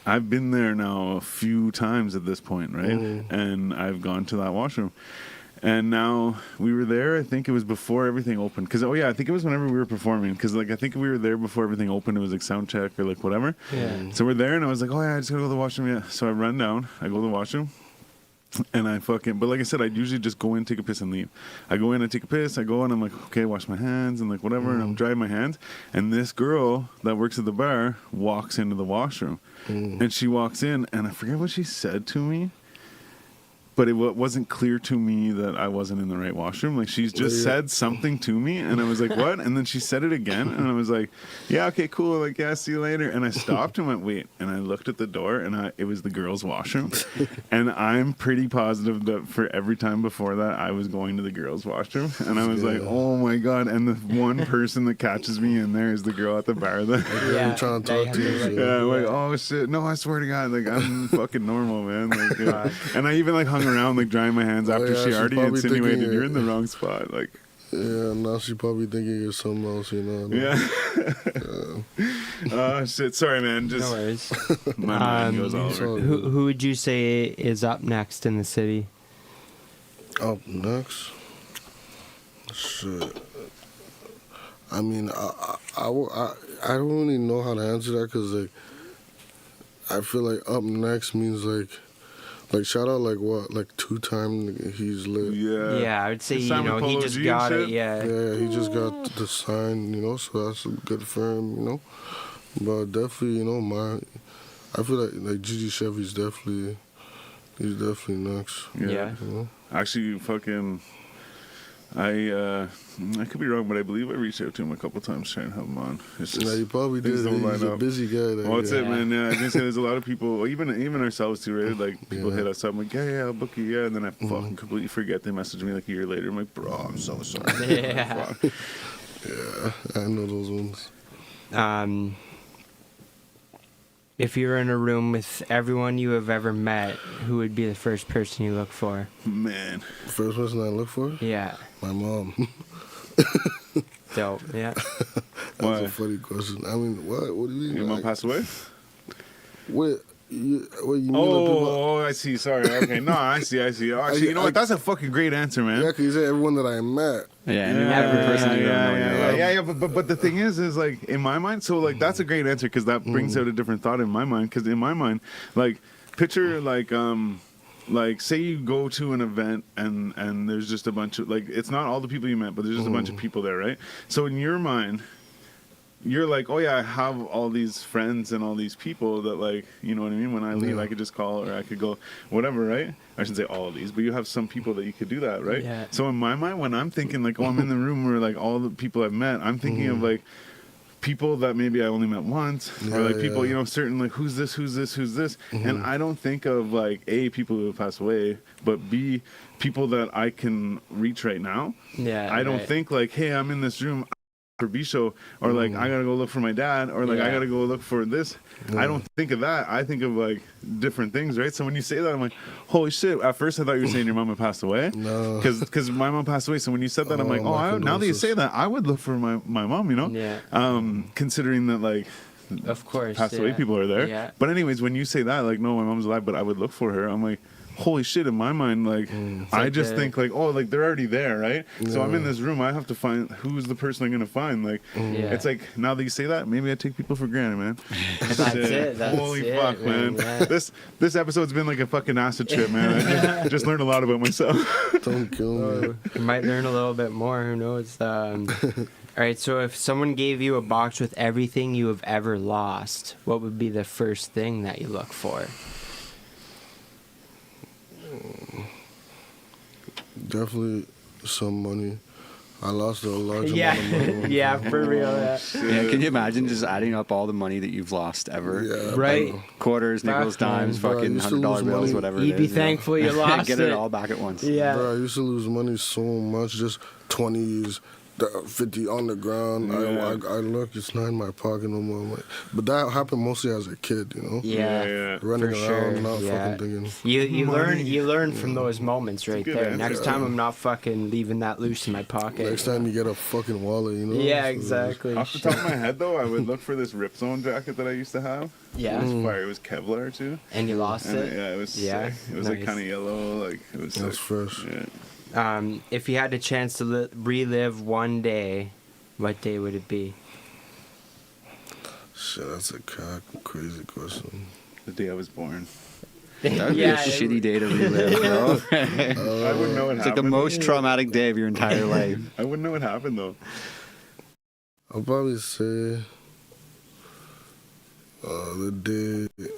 I've been there now a few times at this point, right? And I've gone to that washroom. And now we were there, I think it was before everything opened. Because, oh, yeah, I think it was whenever we were performing. Because, like, I think we were there before everything opened. It was, like, sound check or, like, whatever. Yeah. So we're there, and I was like, oh, yeah, I just got to go to the washroom. Yeah. So I run down. I go to the washroom. And I fucking... But, like I said, I'd usually just go in, take a piss, and leave. I go in, I take a piss. I go in, I'm like, okay, wash my hands, and, like, whatever. And I'm drying my hands. And this girl that works at the bar walks into the washroom. And she walks in, and I forget what she said to me. But it wasn't clear to me that I wasn't in the right washroom. Like, she's just said something to me, and I was like, what? And then she said it again, and I was like, yeah, okay, cool. Like, yeah, see you later. And I stopped and went, wait. And I looked at the door, and it was the girls' washroom. And I'm pretty positive that for every time before that, I was going to the girls' washroom. And I was like, oh, my God. And the one person that catches me in there is the girl at the bar. Yeah, trying to talk to you. Yeah, I'm like, oh, shit. No, I swear to God. Like, I'm fucking normal, man. Like, and I even, like, hung around, like, drying my hands after she already insinuated you're in the wrong spot. Like, yeah, now she probably thinking you're something else, you know. Yeah. Shit. Sorry, man. Just No worries. my mind goes all over. Who would you say is up next in the city? Up next? Shit. I mean, I don't really know how to answer that because, like, I feel like up next means, like shout out, like, what, like 2-time he's lit. Yeah. Yeah, I would say, His you Simon know, he Polo just G got and it, shit? yeah. Yeah, he just got the sign, you know, so that's good for him, you know. But definitely, you know, I feel like Gigi Chevy's definitely next. Yeah. You know? Actually, fucking, I could be wrong, but I believe I reached out to him a couple times trying to have him on. It's just Yeah, you probably did. things don't line He's a up. busy guy. Well, that's it, Yeah. man. Yeah, I was gonna say there's a lot of people, even ourselves too, right? Like, people hit us up, I'm like, yeah, I'll book you, yeah, and then I fucking completely forget. They message me like a year later. I'm like, bro, I'm so sorry. Yeah. Fuck. Yeah, I know those ones. If you were in a room with everyone you have ever met, who would be the first person you look for? Man, First person I look for? Yeah. My mom. Dope. Yeah. That's Why? a funny question. I mean, what? What do you mean? your mom Like, passed away? what you mean? Like people, Oh, I see. Sorry. Okay, no, I see. Oh, actually, you know what? That's a fucking great answer, man. yeah, because you said everyone that I met. Yeah, every person you don't know. yeah. But the thing is like in my mind, so like that's a great answer because that brings out a different thought in my mind. Because in my mind, like picture like say you go to an event and there's just a bunch of like it's not all the people you met, but there's just a bunch of people there, right? So in your mind, you're like, oh yeah, I have all these friends and all these people that like, you know what I mean? When I leave, I could just call or I could go, whatever, right? I shouldn't say all of these, but you have some people that you could do that, right? Yeah. So in my mind, when I'm thinking like, oh, I'm in the room where like all the people I've met, I'm thinking of like people that maybe I only met once or like people, you know, certain like who's this, and I don't think of like A, people who have passed away, but B, people that I can reach right now. Yeah. I don't right. think like, hey, I'm in this room. for Bisho, or like I gotta go look for my dad, or like I gotta go look for this. I don't think of that. I think of like different things, right? So when you say that, I'm like, holy shit. At first I thought you were saying your mom had passed away. No. Because my mom passed away. So when you said that, I'm like, now that you say that, I would look for my mom, you know? Yeah. Considering that like Of course. passed away people are there. Yeah. But anyways, when you say that, like, no, my mom's alive, but I would look for her, I'm like, holy shit, in my mind, like, I like just the- think like, oh, like they're already there, right? So I'm in this room, I have to find who's the person I'm gonna find. Like, it's like, now that you say that, maybe I take people for granted, man. That's it. That's Holy it, fuck, man. Yeah. This episode's been like a fucking acid trip, man. I just learned a lot about myself. Don't kill me. You might learn a little bit more. Who knows? All right. So if someone gave you a box with everything you have ever lost, what would be the first thing that you look for? Definitely some money. I lost a large amount of money. Yeah, for real. Yeah. Yeah, can you imagine just adding up all the money that you've lost ever? Yeah, Right. bro. Quarters, nickels, Fuck, man. dimes, Bro, I fucking used to $100 lose bills, money. whatever You'd it be is. thankful you lost Get it it. all back at once. Yeah. Bro, I used to lose money so much, just 20s, 50 on the ground. I look, it's not in my pocket no more. I'm like, but that happened mostly as a kid, you know? Yeah. Running For around, sure, not yeah. fucking thinking. You learn from those moments right good there. answer. Next time I'm not fucking leaving that loose in my pocket. Next time you get a fucking wallet, you know? Yeah, So, exactly. Off the top of my head, though, I would look for this Rip Zone jacket that I used to have. Yeah. It was fire. It was Kevlar, too. And you lost And it. yeah, it was Yeah, sick. It was like nice. kind of yellow. Like, it was That's sick. fresh. Yeah. If you had a chance to relive one day, what day would it be? Shit, that's a crazy question. The day I was born. That would be a shitty day to relive, bro. I wouldn't know what It's like the happened. most traumatic day of your entire life. I wouldn't know what happened, though. I'll probably say the day.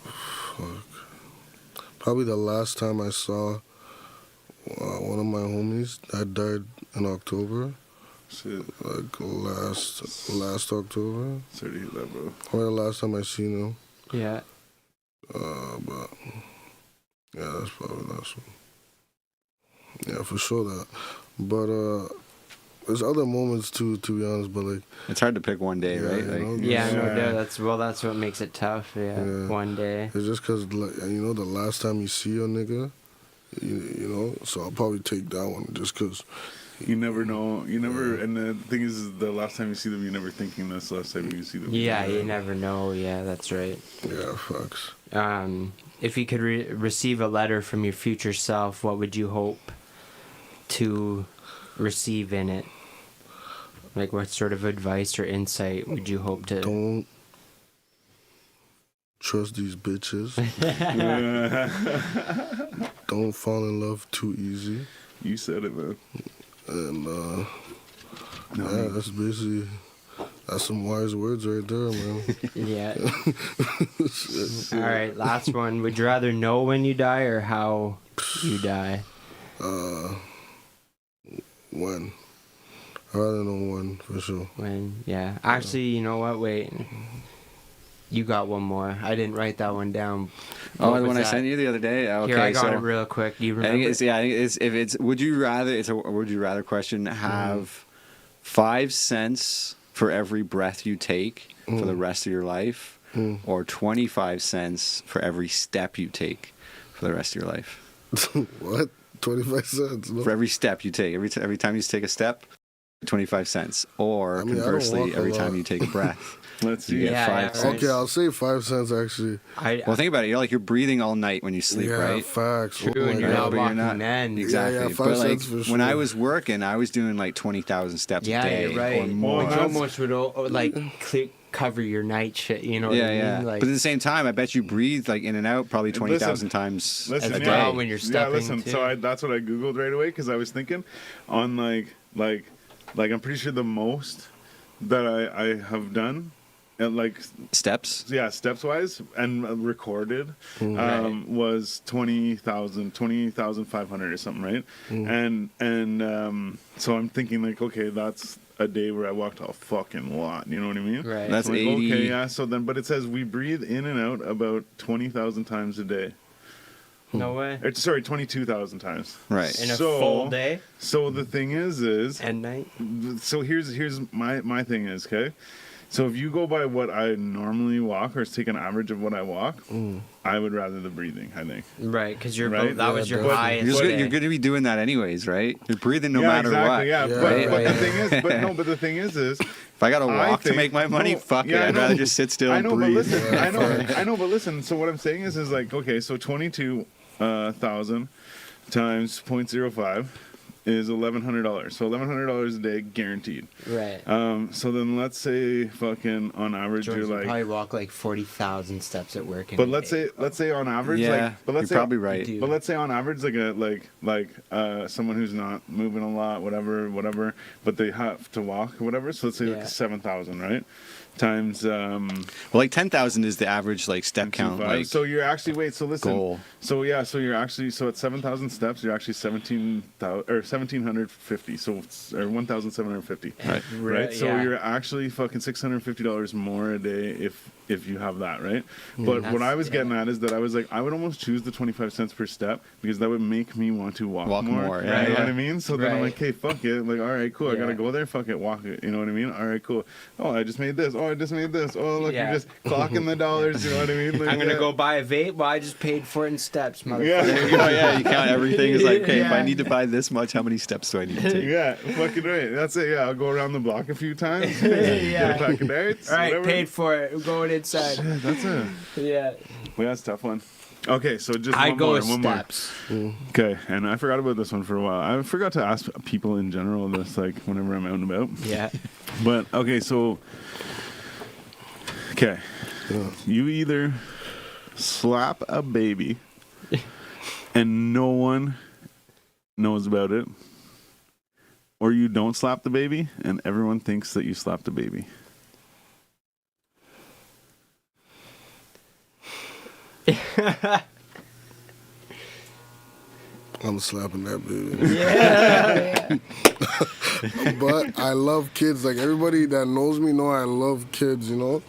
Fuck. Probably the last time I saw one of my homies that died in October. Shit. Like last October. Sorry to hear that, bro. Or the last time I seen him. Yeah. But yeah, that's probably the last one. Yeah, for sure that. But there's other moments too, to be honest. But like, It's hard to pick one day, Yeah, right? you Like, know, Yeah, no Yeah. doubt. That's what makes it tough. Yeah. One day. it's just cause like, you know, the last time you see a nigga, you know. So I'll probably take that one just cause. You never know. You never. And the thing is, the last time you see them, you're never thinking that's the last time you see them. Yeah, you never know. Yeah, that's right. Yeah, facts. If you could receive a letter from your future self, what would you hope to receive in it? Like, what sort of advice or insight would you hope to? Don't trust these bitches. Don't fall in love too easy. You said it, man. And yeah, that's some wise words right there, man. Yeah. All right, last one. Would you rather know when you die or how you die? When? I'd rather know when, for sure. When? Yeah. Actually, you know what? Wait. You got one more. I didn't write that one down. oh, What the was one I that? sent you the other day? Okay, Here, I got so it real quick. Do you I remember? think it's, I think it's, if it's, would you rather, it's a would you rather question, have 5 cents for every breath you take for the rest of your life, or 25 cents for every step you take for the rest of your life? What? 25 cents? No? For every step you take, every time you take a step, 25 cents. Or I mean, I don't conversely, walk a every time lot. you take a breath, Let's you see. get Yeah, 5 yeah, cents. right. Okay, I'll say 5 cents actually. Well, think about it. You're breathing all night when you sleep, Yeah, right? facts. True, Oh my and you're God. not But you're walking not- then. Exactly. Yeah, 5 but like cents for when I sure. was working, I was doing like 20,000 steps Yeah, a day you're right. or more. Which that's- almost would like cover your night shit. You know what Yeah, I mean? yeah. Like, But at the same time, I bet you breathe like in and out probably 20,000 times Listen, a as day. well when you're Yeah, stepping. listen. too. So that's what I googled right away because I was thinking on like I'm pretty sure the most that I have done, and like Steps? steps wise and recorded was 20,500 or something, right? And so I'm thinking like, okay, that's a day where I walked a fucking lot. You know what I mean? Right. That's Like, 80. okay, yeah. So then, but it says we breathe in and out about 20,000 times a day. No way. Sorry, 22,000 times. Right. In a full day So the thing is and night. so here's my thing is, okay? So if you go by what I normally walk, or take an average of what I walk, I would rather the breathing, I think. Right, because Right? that was your But highest. You're day. going to be doing that anyways, right? You're breathing no matter what. Yeah, Yeah, but, right. but the thing is, but the thing is, If I got to I walk to think- make my money, no, fuck yeah, it. I I'd know. rather just sit still I and know, but breathe. listen, I know, but listen. So what I'm saying is like, okay, so 22,000 times 0.05 is $1,100. So $1,100 a day guaranteed. Right. So then let's say fucking on average George, you're you like, probably walk like 40,000 steps at work. in but a let's day. say on average, Yeah, like, but let's you're say probably right. Dude. But let's say on average, like someone who's not moving a lot, whatever, but they have to walk, whatever. So let's say Yeah. like 7,000, right? Times Well, like 10,000 is the average like step count. 2.5. Like, So you're actually so listen. goal. So yeah, so you're actually at 7,000 steps, you're actually 17,000 or 1,750. So or 1,750. Right. Right. So yeah. you're actually fucking $650 more a day if you have that, right? But what I was getting at is that I was like, I would almost choose the 25 cents per step because that would make me want to walk more. yeah, You know yeah. what I mean? So then I'm Right. like, hey, fuck it. Like, all right, cool. I Yeah. gotta go there. Fuck it. Walk it. You know what I mean? All right, cool. Oh, I just made this. Oh, I just made this. Oh, look, Yeah. you're just clocking the dollars. You know what I mean? Like, I'm gonna yeah. go buy a vape. Well, I just paid for it in steps, motherfucker. Yeah. There you go. Yeah, you count everything. It's like, okay, if I Yeah. need to buy this much, how many steps do I need to take? Yeah, fucking right. That's it. Yeah, I'll go around the block a few times. Get a pack of darts. All right, whatever. paid for it. We're going inside. That's it. Yeah. Well, that's a tough one. Okay, so just I one go more. with One more. steps. Okay, and I forgot about this one for a while. I forgot to ask people in general this, like, whenever I'm out and about. Yeah. But, okay, so... Okay. You either slap a baby and no one knows about it, or you don't slap the baby and everyone thinks that you slapped the baby. I'm slapping that baby. Yeah. But I love kids. Like everybody that knows me know I love kids, you know.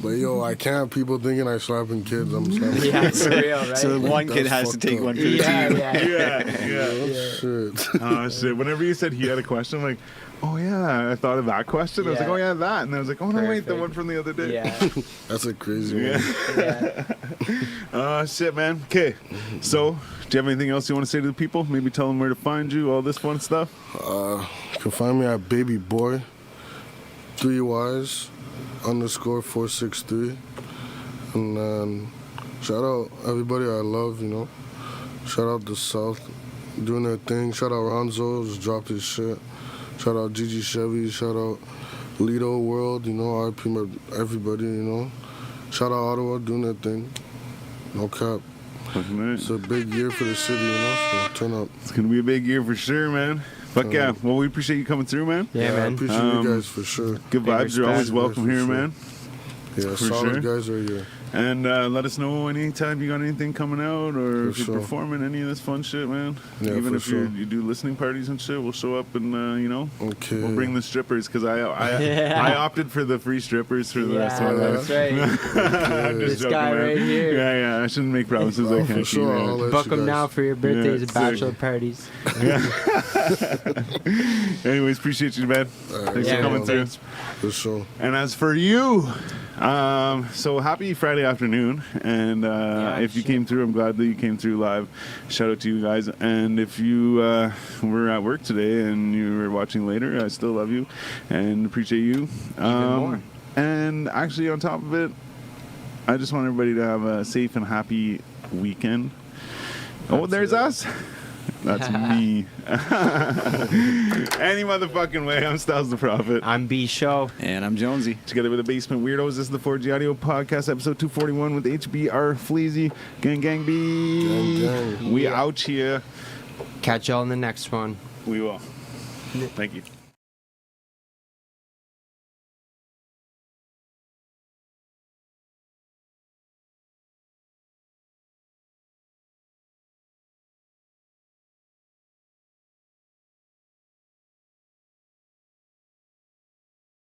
But yo, I can't. People thinking I slapping kids. I'm slapping. Yeah, it's real, right? So one That's kid has to fucked take up. one for the yeah, team. yeah. Yeah. Shit. Oh, shit. Whenever you said he had a question, I'm like, oh, yeah, I thought of that question. I was like, Yeah. oh, yeah, that. And I was like, oh, no, wait, the Perfect. one from the other day. Yeah. That's a crazy Yeah. one. Yeah. Oh, shit, man. Okay. So, do you have anything else you want to say to the people? Maybe tell them where to find you, all this fun stuff? You can find me at Baby Boy 3Ys _463. And then shout out everybody I love, you know. Shout out the South doing their thing. Shout out Ronzo, just dropped his shit. Shout out Gigi Chevy. Shout out Lido World, you know, RP everybody, you know. Shout out Ottawa doing their thing. No cap. Fucking right. It's a big year for the city, you know, so turn up. It's going to be a big year for sure, man. Fuck yeah. Well, we appreciate you coming through, man. Yeah, I man. appreciate you guys for sure. Good Big vibes. You're always respect. welcome For here, sure. man. Yeah, For solid sure. guys right here. And let us know anytime you got anything coming out or For if you're sure. performing any of this fun shit, man. Yeah, Even for if sure. you do listening parties and shit, we'll show up and, you know, Okay. we'll bring the strippers because I Yeah. I opted for the free strippers for the rest of my Yeah, life. that's right. I'm just This joking, guy man. right here. Yeah, I shouldn't make promises I Oh, can't for sure. keep. I'll Man. let Book you them guys- now for your birthdays and sick. bachelor parties. Anyways, appreciate you, man. Thanks Yeah, for coming man, through. thanks. For sure. And as for you, so happy Friday afternoon. And if you came through, I'm glad that you came through live. Shout out to you guys. And if you were at work today and you were watching later, I still love you and appreciate you. more. And actually, on top of it, I just want everybody to have a safe and happy weekend. Oh, there's us. That's me. Any motherfucking way. I'm Stylez the Prophet. I'm B Show. And I'm Jonesy. Together with the Basement Weirdos, this is the 4G Audio Podcast, episode 241 with HBR, Fleezy, Gang Gang B. Gang, gang. We out here. Catch y'all in the next one. We will. Thank you.